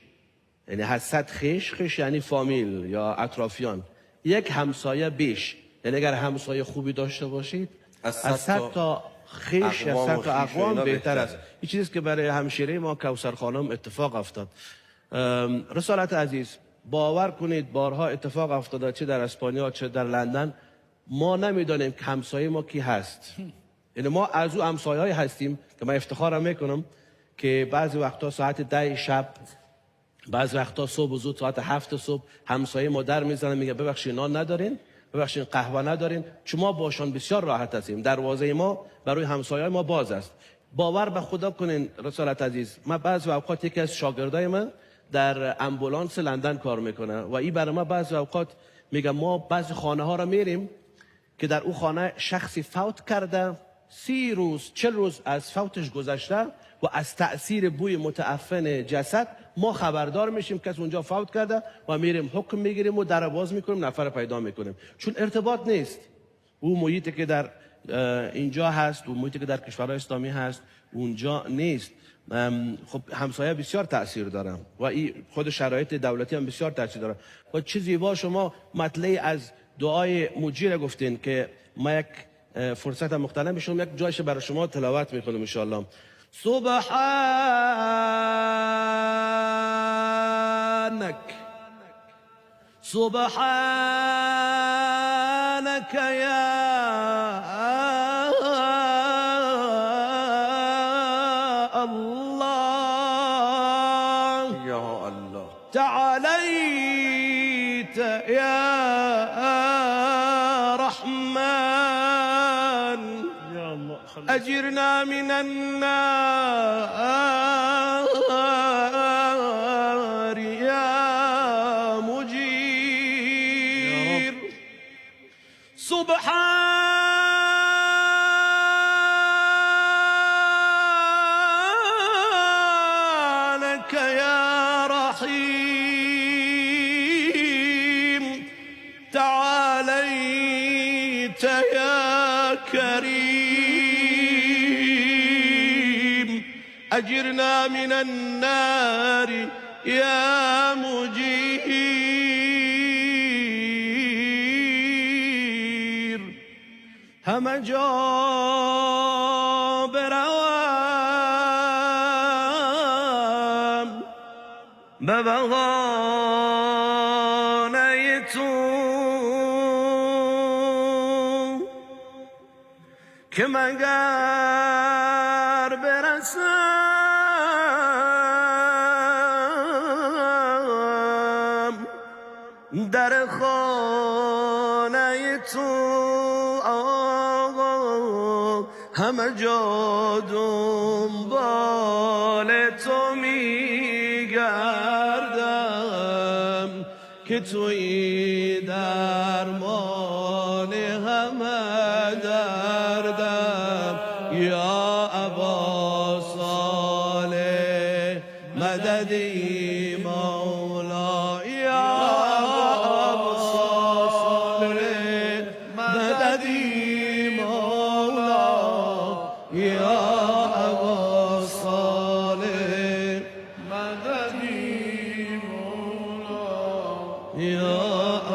یعنی از 100 خیش یعنی فامیل یا اطرافیان، یک همسایه بیش. یعنی اگر همسایه خوبی داشته باشید از 100 تا خیش، از 100 تا اقوام بهتر است. این چیزی که برای همشیره ما کوثر خانم اتفاق افتاد. رسالت عزیز، باور کنید بارها اتفاق افتاده، چه در اسپانیا چه در لندن. ما نمیدانیم که همسایه ما کی هست. یعنی ما از او همسایه‌ای هستیم که من افتخارم میکنم که بعضی وقتا ساعت 10 شب، بعضی وقتا صبح زود ساعت 7 صبح همسایه ما در میزنن، میگه ببخشید نان ندارین، ببخشید قهوه ندارین. چون ما باشون بسیار راحت هستیم، دروازه ما برای همسایه‌های ما باز است. باور به خدا کنین رسالت عزیز، من بعضی اوقات یکی از شاگردای من در امبولانس لندن کار میکنه و این برای ما بعضی اوقات میگه ما بعضی خانه ها را میریم که در اون خانه شخصی فوت کرده، 30 روز 40 روز از فوتش گذشته و از تأثیر بوی متعفن جسد ما خبردار میشیم که اونجا فوت کرده و میریم حکم میگیریم و در باز میکنیم، نفر پیدا میکنیم. چون ارتباط نیست. او محیطی که در اینجا هست و محیطی که در کشورهای اسلامی هست اونجا نیست. خب همسایه بسیار تأثیر داره و این خود شرایط دولتی هم بسیار تأثیر داره. و چه زیبا شما مطلعی از دعای مجیر گفتین که ما یک فرصت مختلف میشم یک جایش برای شما تلاوت میکنم ان شاء الله. سبحانك سبحانك يا الله یا الله تعاليت يا رحمن یا الله أجرنا من النار يا مجير سبحانك يا رحيم اجرنا من النار یا مجیر. همه جا بروم به بهانه تو که مگر برسم در خانه تو، همه جا دنبال تو میگردم که توی درمان همه دردم. یا ابا صالح مددی مولا، یا ابا صالح مددی مولا، یا ابا صالح مددی مولا، یا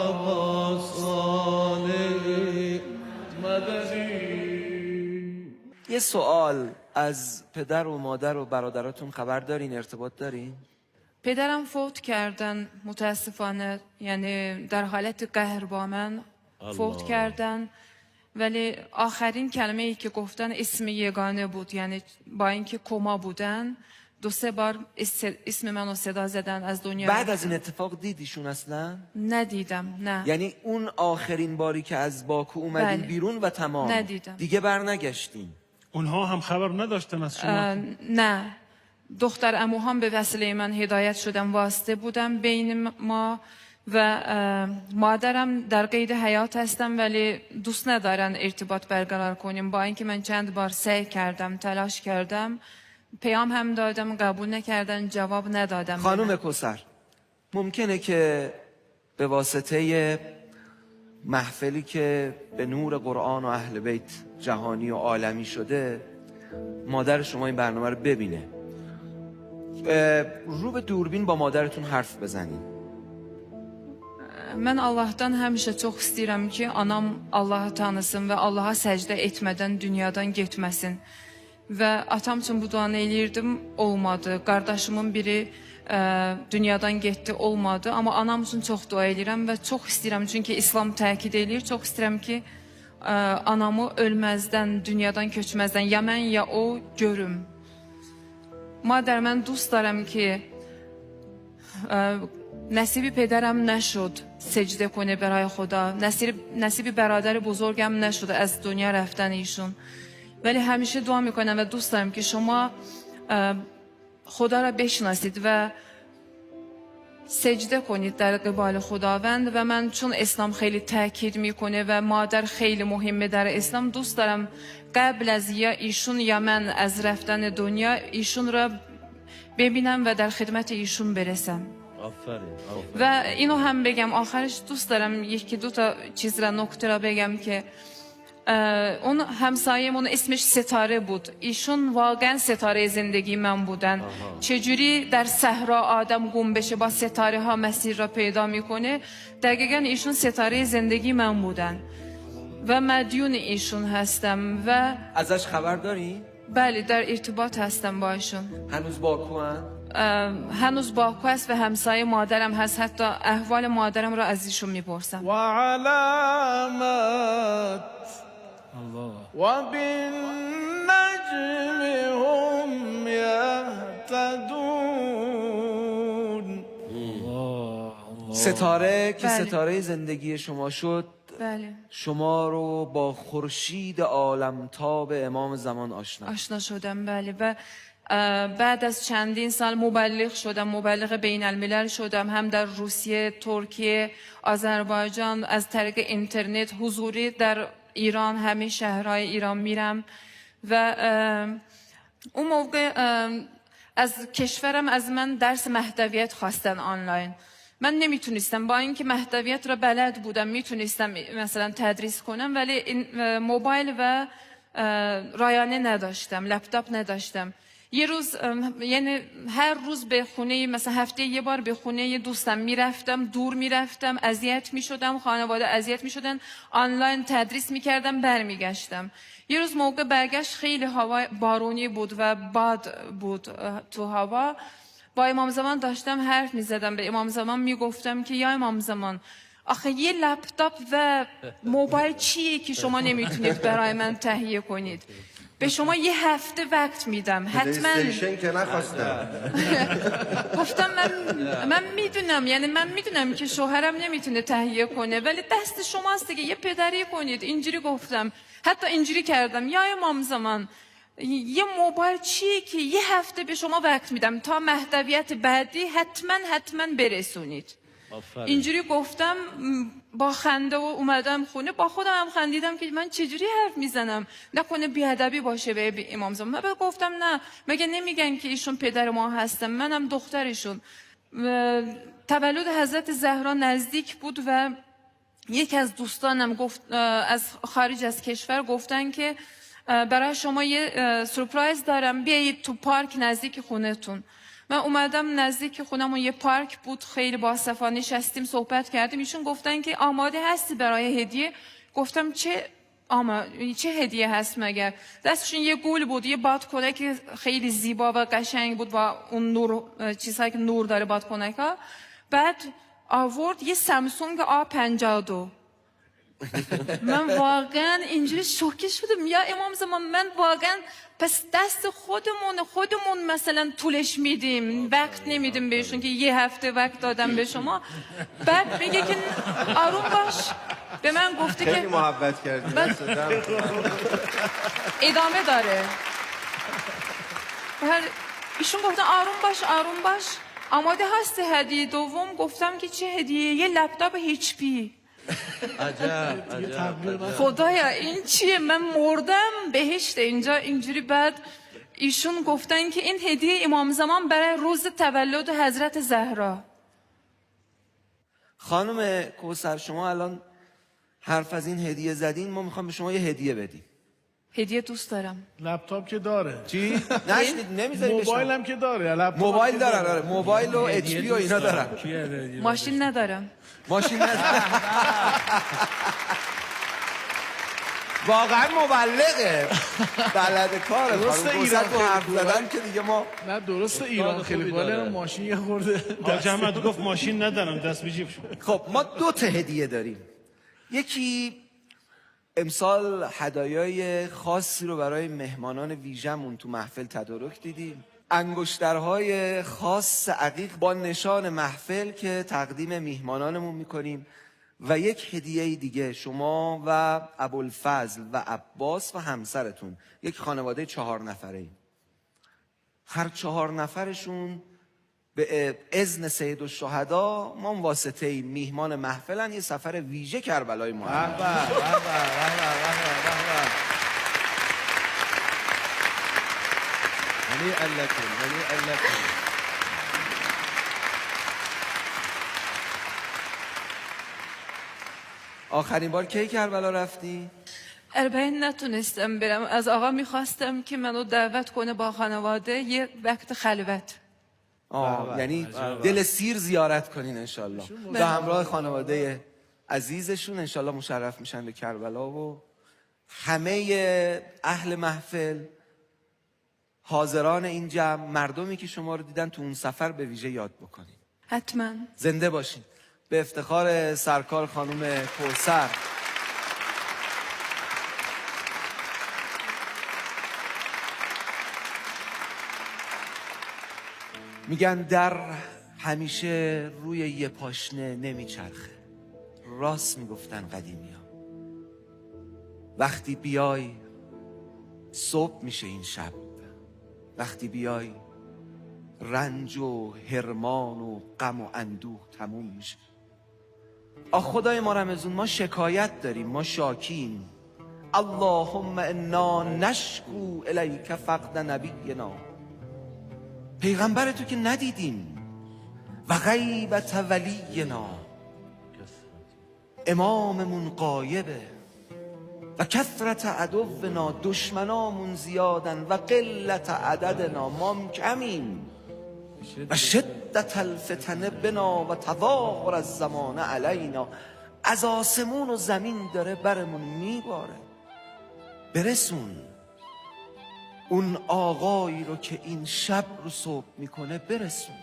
ابا صالح مددی. یه سوال، از پدر و مادر و برادراتون خبر دارین؟ ارتباط دارین؟ پدرم فوت کردن متاسفانه، یعنی در حالت قهر با من فوت کردن، ولی آخرین کلمه ای که گفتن اسم یگانه بود، یعنی با اینکه کما بودن 2-3 بار اسم منو صدا زدن از دنیا. بعد از این اتفاق دیدیشون اصلا؟ ندیدم، نه. یعنی اون آخرین باری که از باکو اومدین بله. بیرون و تمام؟ ندیدم. دیگه برنگشتین؟ اونها هم خبر نداشتن از شما؟ نه، دختر عموهام به وسیله من هدایت شدن، واسطه بودم بین ما و مادرم در قید حیات هستم ولی دوست ندارن ارتباط برقرار کنیم، با اینکه من چند بار سعی کردم، تلاش کردم، پیام هم دادم، قبول نکردن، جواب ندادم. خانم کوثر، ممکنه که به واسطه محفلی که به نور قرآن و اهل بیت جهانی و عالمی شده مادر شما این برنامه رو ببینه، رو به دوربین با مادرتون حرف بزنید. Mən Allahdan həmişə çox istəyirəm ki, anam Allahı tanısın və Allaha səcdə etmədən dünyadan getməsin. Və atam üçün bu duanı eləyirdim, olmadı. Qardaşımın biri dünyadan getdi, olmadı. Amma anam üçün çox dua eləyirəm və çox istəyirəm, çünki İslam təkid eləyir, çox istəyirəm ki, anamı ölməzdən, dünyadan köçməzdən ya mən ya o görüm. Madər, mən دوست دارم که نصیب پدرم نشد سجده کنه برای خدا، نصیب برادر بزرگم نشد از دنیا رفتن ایشون، ولی همیشه دعا میکنم و دوست دارم که شما خدا را بشناسید و سجده کنید در قبال خداوند. و من چون اسلام خیلی تاکید میکنه و مادر خیلی مهمه در اسلام، دوست دارم قبل از یا ایشون یا من از رفتن دنیا ایشون را ببینم و در خدمت ایشون برسم. و اینو هم بگم آخرش، دوست دارم یکی دو تا چیز را، نکته را بگم که اون همسایمون اسمش ستاره بود. ایشون واقعا ستاره زندگی من بودن. چجوری در صحرا آدم گم بشه با ستاره ها مسیر را پیدا میکنه، دقیقا ایشون ستاره زندگی من بودن و مدیون ایشون هستم. و ازش خبر داری؟ بله، در ارتباط هستم با ایشون. هنوز باکو هست؟ هنوز باکو است و همسایه مادرم هست، حتی احوال مادرم را از ایشون میپرسم. و علامت و بالنجم هم یهتدون. ستاره که بله. ستاره زندگی شما شد، بله. شما رو با خورشید عالمتاب امام زمان آشنا شدم. بله. و بعد از چندین سال مبلغ شدم، مبلغ بین الملل شدم، هم در روسیه، ترکیه، آذربایجان، از طریق اینترنت حضوری در ایران، همه شهرهای ایران میرم. و اون موقع از کشورم از من درس مهدویت خواستن آنلاین. من نمیتونستم، با اینکه مهدویت را بلد بودم، میتونستم مثلا تدریس کنم، ولی موبایل و رایانه نداشتم، لپتاپ نداشتم. یه روز یعنی هر روز به خونه، مثلا هفته یه بار به خونه دوستم میرفتم، دور میرفتم، اذیت میشدم، خانواده اذیت میشدن، آنلاین تدریس میکردم، برمیگشتم. یه روز موقع برگشت خیلی هوا بارونی بود و باد بود تو هوا. با امام زمان داشتم حرف میزدم، به امام زمان میگفتم که یا امام زمان، آخه یه لپتاپ و موبایل چیه که شما نمیتونید برای من تهیه کنید؟ به شما یه هفته وقت میدم، حتما. پلی‌استیشن که نخواستم. گفتم من میدونم، یعنی من میدونم که شوهرم نمیتونه تهیه کنه، ولی دست شماست دیگه، یه پدری کنید. اینجوری گفتم، حتی اینجوری کردم، یا امام زمان یه موبایل چیه که یه هفته به شما وقت میدم تا مهدویت بعدی حتما برسونید. اینجوری گفتم، با خنده و اومدم خونه، با خودم هم خندیدم که من چجوری حرف میزنم، نکنه بیادبی باشه به امام زمان. من گفتم نه، مگه نمیگن که ایشون پدر ما هستن، منم دخترشون. تولد حضرت زهرا نزدیک بود و یکی از دوستانم گفت، از خارج از کشور گفتن که برای شما یه سورپرایز دارم، بیایید تو پارک نزدیک خونتون. من اومدم نزدیک خونمون، یه پارک بود، خیلی باصفا نشستیم صحبت کردیم. ایشون گفتن که آماده هستی برای هدیه؟ گفتم چه هدیه هست مگر؟ دستشون یه گل بود، یه بادکنک که خیلی زیبا و قشنگ بود با اون نور، چیزهایی که نور داره بادکنک ها. بعد آورد یه سامسونگ A52. من واقعا اینجوری شوکه شدم، یا امام زمان من واقعا پس دست خودمون مثلا طولش میدیم، وقت نمیدیم بهشون که یه هفته وقت دادم به شما. بعد میگه که آروم باش، به من گفته که خیلی محبت کردی. ادامه داره. ایشون گفتن آروم باش، آماده هستی هدیه دوم؟ گفتم که چه هدیه؟ یه لپتاپ HP. عجب. خدایا این چیه؟ من مردم بهشت اینجا اینجوری. بعد ایشون گفتن که این هدیه امام زمان برای روز تولد حضرت زهرا. خانم کوثر، شما الان حرف از این هدیه زدین، ما میخوام به شما یه هدیه بدیم. هدیه دوست دارم. لپتاپ که داره. چی؟ نمیذاریم. موبایل هم که داره. موبایل داره. موبایل و HP و اینا دارن. ماشین ندارم. واقعا مبلغه، بلد کاره. درسته ایران تو حرف زدن که دیگه ما نه، درسته ایران خیلی بالا، ماشین یه خورده. حاج احمد گفت ماشین ندارم، دست به جیب شد. خب ما 2 تا هدیه داریم. یکی امسال هدایای خاصی رو برای مهمانان ویژمون تو محفل تدارک دیدیم. انگشترهای خاص عقیق با نشان محفل که تقدیم میهمانانمون میکنیم. و یک هدیه دیگه، شما و ابوالفضل و عباس و همسرتون، یک خانواده 4 نفره، هر 4 نفرشون به اذن سید الشهدا ما واسطه میهمان محفلن، یه سفر ویژه کربلای ما. آخرین بار کی کربلا رفتی؟ 40 نتونستم برم. از آقا میخواستم که منو دعوت کنه با خانواده یه وقت خلوت. یعنی دل سیر زیارت کنین انشالله. به همراه خانواده عزیزشون انشالله مشرف میشن به کربلا. و همه اهل محفل، حاضران این جمع، مردمی که شما رو دیدن تو اون سفر به ویژه یاد بکنین. حتما. زنده باشین. به افتخار سرکار خانم کوثر. میگن در همیشه روی یه پاشنه نمیچرخه. راست میگفتن قدیمی ها. وقتی بیای صبح میشه این شب، وقتی بیای رنج و حرمان و غم و اندوه تموم میشه. خدای ما رمضان، ما شکایت داریم، ما شاکیم. اللهم انا نشکو الیک فقد نبینا، پیغمبر تو که ندیدیم، و غیبت ولینا، اماممون غایبه، و کثرت عدونا، دشمنامون زیادن، و قلت عددنا، ما کمیم، و شدت الفتنه بنا و تظاهر الزمان علینا. از آسمون و زمین داره برمون میباره. برسون اون آقایی رو که این شب رو صبح میکنه، برسون.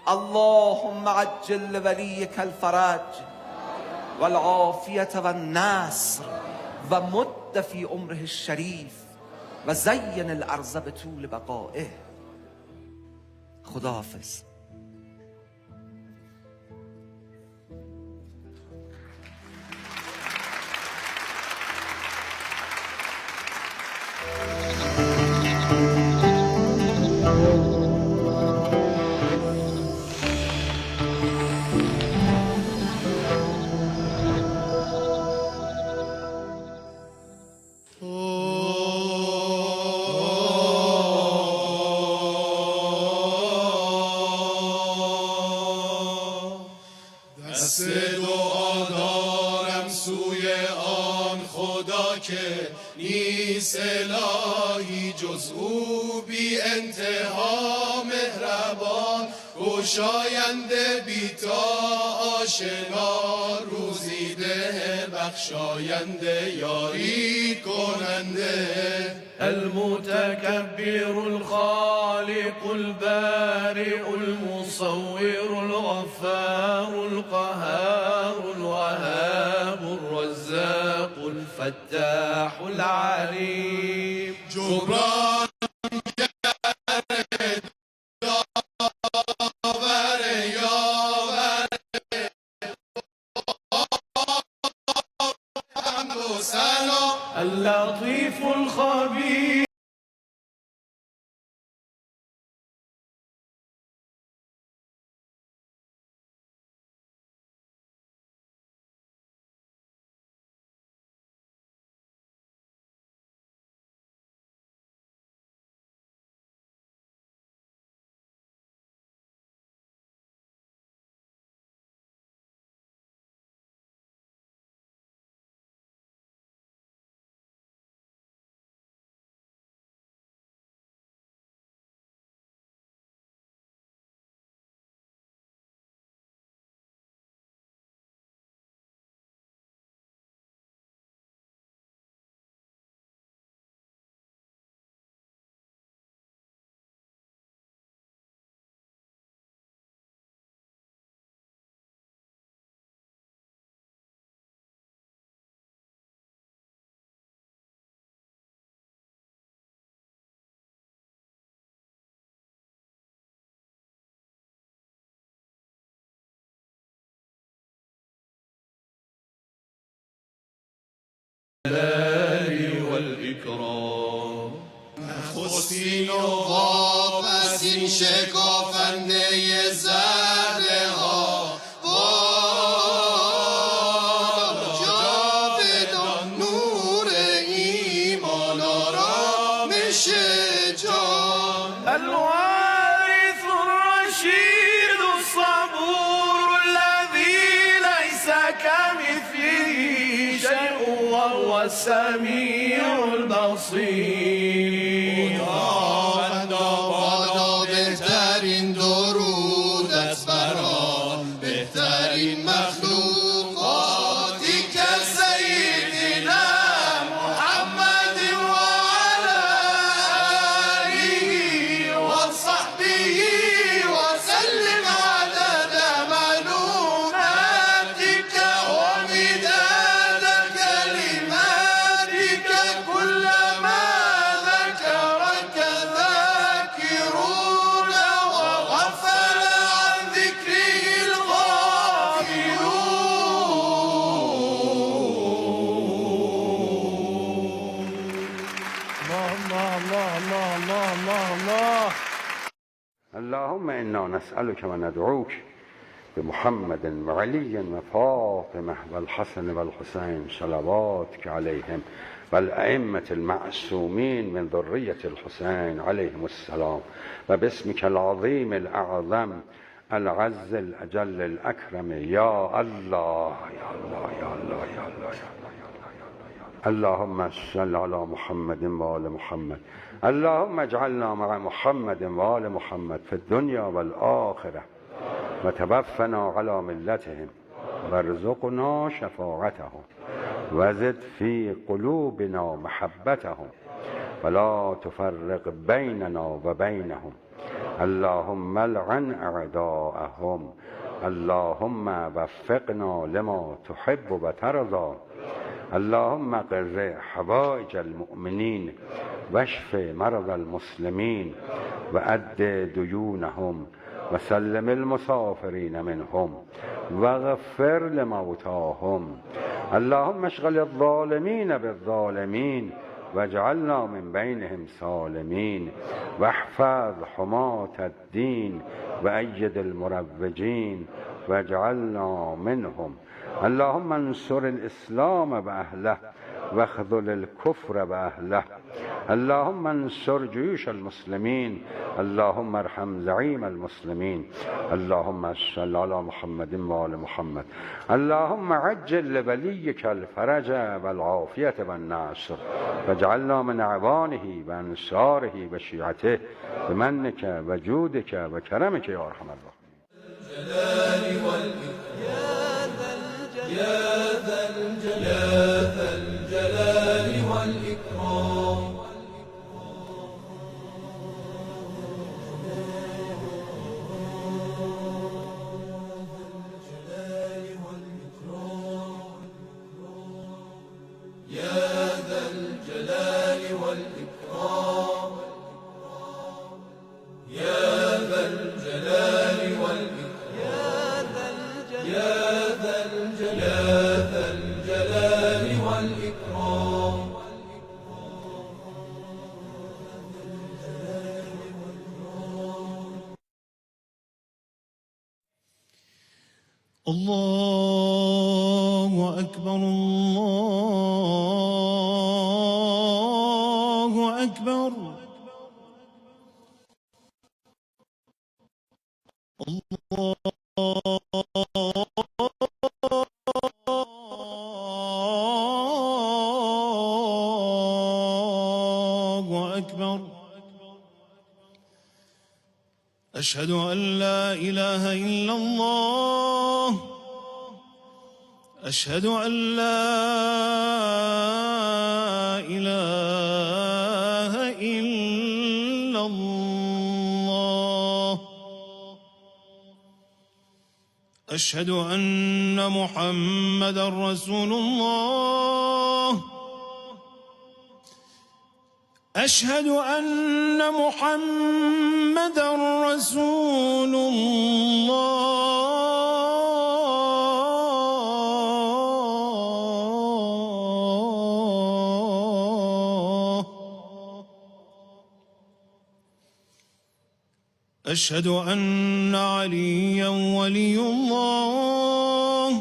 اللهم عجل ولیک الفرج والعافیت والنصر و مد فی عمره الشریف و زین الارض بطول بقائه. خداحافظ. الهی جز او بی انتها مهربان، گشاینده بی تا آشنا، روزیده بخشاینده یاری کننده. المتكبر الخالق البارئ المصور الغفار القهار الوهاب الرزاق الفتاح العليم. جبران اللطيف الخبير. والإكرام. نخستین و واپس این شکافنده ذره ها، جاودان نور ایمان آرامش جان. الوارث الرشید الصبور الذي ليس كمثله شيء وهو السميع البصير. بادا بهترین درودت بران بهترین مخلوقاتی که سیدنا محمد و علی آله و صحبه و سلم عدد معلوماتك ومداد كلماتك كلما ذكرك ذاكرون وغفل عن ذكره الغافلون. الله. اللهم إنا نسألك وندعوك بمحمد وعلي وفاطمة والحسن والحسين صلواتك عليهم والأئمة المعصومين من ذرية الحسين عليهم السلام، وباسمك العظيم الأعظم العز الأجل الأكرم يا الله يا الله يا الله يا الله يا الله يا الله. اللهم صل على محمد وآل محمد. اللهم اجعلنا مع محمد وآل محمد في الدنيا والآخرة وتوفنا على ملتهم وارزقنا شفاعتهم وزد في قلوبنا محبتهم ولا تفرق بيننا وبينهم. اللهم لعن أعداءهم. اللهم وفقنا لما تحب وترضى. اللهم قض حوائج المؤمنين واشف مرضى المسلمين وأد ديونهم وسلم المسافرين منهم واغفر لموتاهم. اللهم اشغل الظالمين بالظالمين واجعلنا من بينهم سالمين واحفظ حماة الدين وأيد المروجين واجعلنا منهم. اللهم انصر الإسلام وأهله واخذل الكفر وأهله. اللهم انصر جيوش المسلمين. اللهم ارحم زعيم المسلمين. اللهم صل على محمد وآل محمد. اللهم عجل لوليك الفرج والعافية والنصر واجعلنا من أعوانه وأنصاره وشيعته بمنك وجودك وكرمك يا أرحم الراحمين. يا ذا الجلال والإكرام. يا ذا الجلال والإكرام. يا ذا الجلال والإكرام. يا ذا الجلال والإكرام. الله أكبر الله أكبر. الله أكبر. أشهد أن لا إله إلا الله. أشهد أن لا إله إلا الله. أشهد أن محمدا رسول الله. أشهد أن محمدا رسول الله. أشهد أن عليا ولي الله.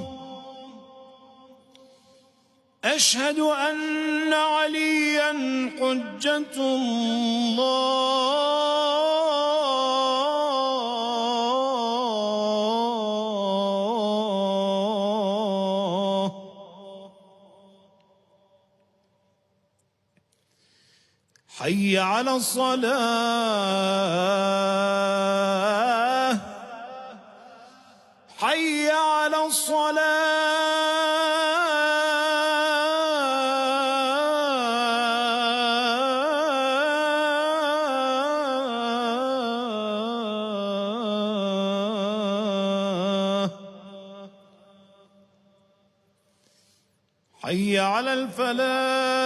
أشهد أن عليا حجة الله. حي على الصلاة. حي على الصلاة. حي على الفلاح.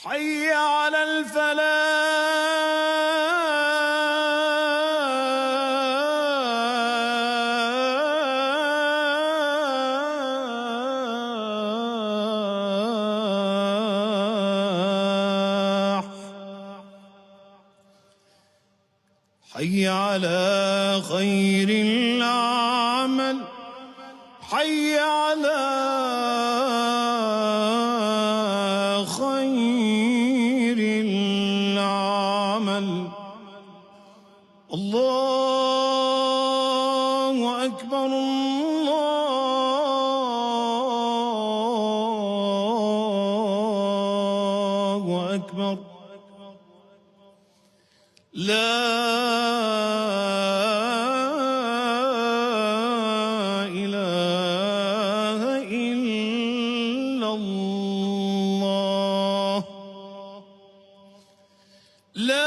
حي على الفلاح. حي على خير العمل. حي على خير العمل. أكبر لا إله إلا الله لا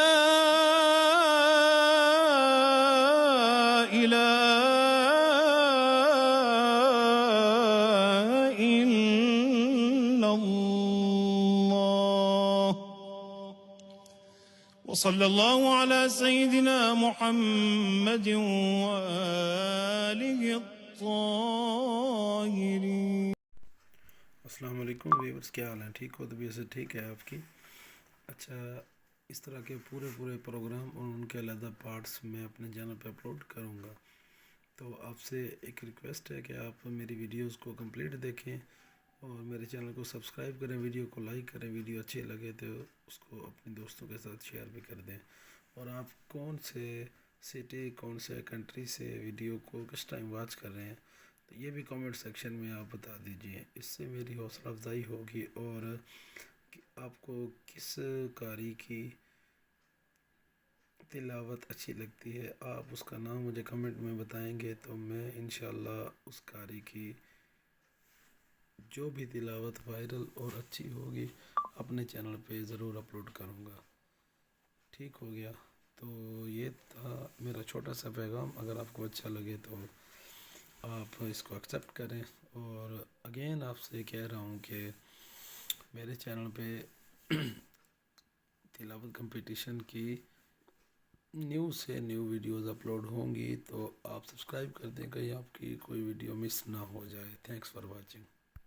وصلى الله على سيدنا محمد وآله الطاهرين. السلام علیکم ویورز، کیا حال ہیں؟ ٹھیک ہو؟ طبیعت سے ٹھیک ہے آپ کی؟ اچھا، اس طرح کے پورے پروگرام اور ان کے علیحدہ پارٹس میں اپنے چینل پہ اپلوڈ کروں گا. تو آپ سے ایک ریکویسٹ ہے کہ آپ میری ویڈیوز کو کمپلیٹ دیکھیں اور میرے چینل کو سبسکرائب کریں، ویڈیو کو لائک کریں، ویڈیو اچھی لگے تو اس کو اپنے دوستوں کے ساتھ شیئر بھی کر دیں. اور آپ کون سے سٹی، کون سے کنٹری سے ویڈیو کو کس ٹائم واچ کر رہے ہیں تو یہ بھی کامنٹ سیکشن میں آپ بتا دیجئے. اس سے میری حوصلہ افزائی ہوگی اور آپ کو کس قاری کی تلاوت اچھی لگتی ہے آپ اس کا نام مجھے کمنٹ میں بتائیں گے تو میں انشاءاللہ اس قاری کی جو بھی تلاوت وائرل اور اچھی ہوگی اپنے چینل پہ ضرور اپلوڈ کروں گا. ٹھیک ہو گیا؟ تو یہ تھا میرا چھوٹا سا پیغام. اگر آپ کو اچھا لگے تو آپ اس کو ایکسیپٹ کریں. اور اگین آپ سے کہہ رہا ہوں کہ میرے چینل پہ تلاوت کمپٹیشن کی نیو سے نیو ویڈیوز اپلوڈ ہوں گی تو آپ سبسکرائب کر دیں کہیں آپ کی کوئی ویڈیو مس نہ ہو جائے. تھینکس فار واچنگ.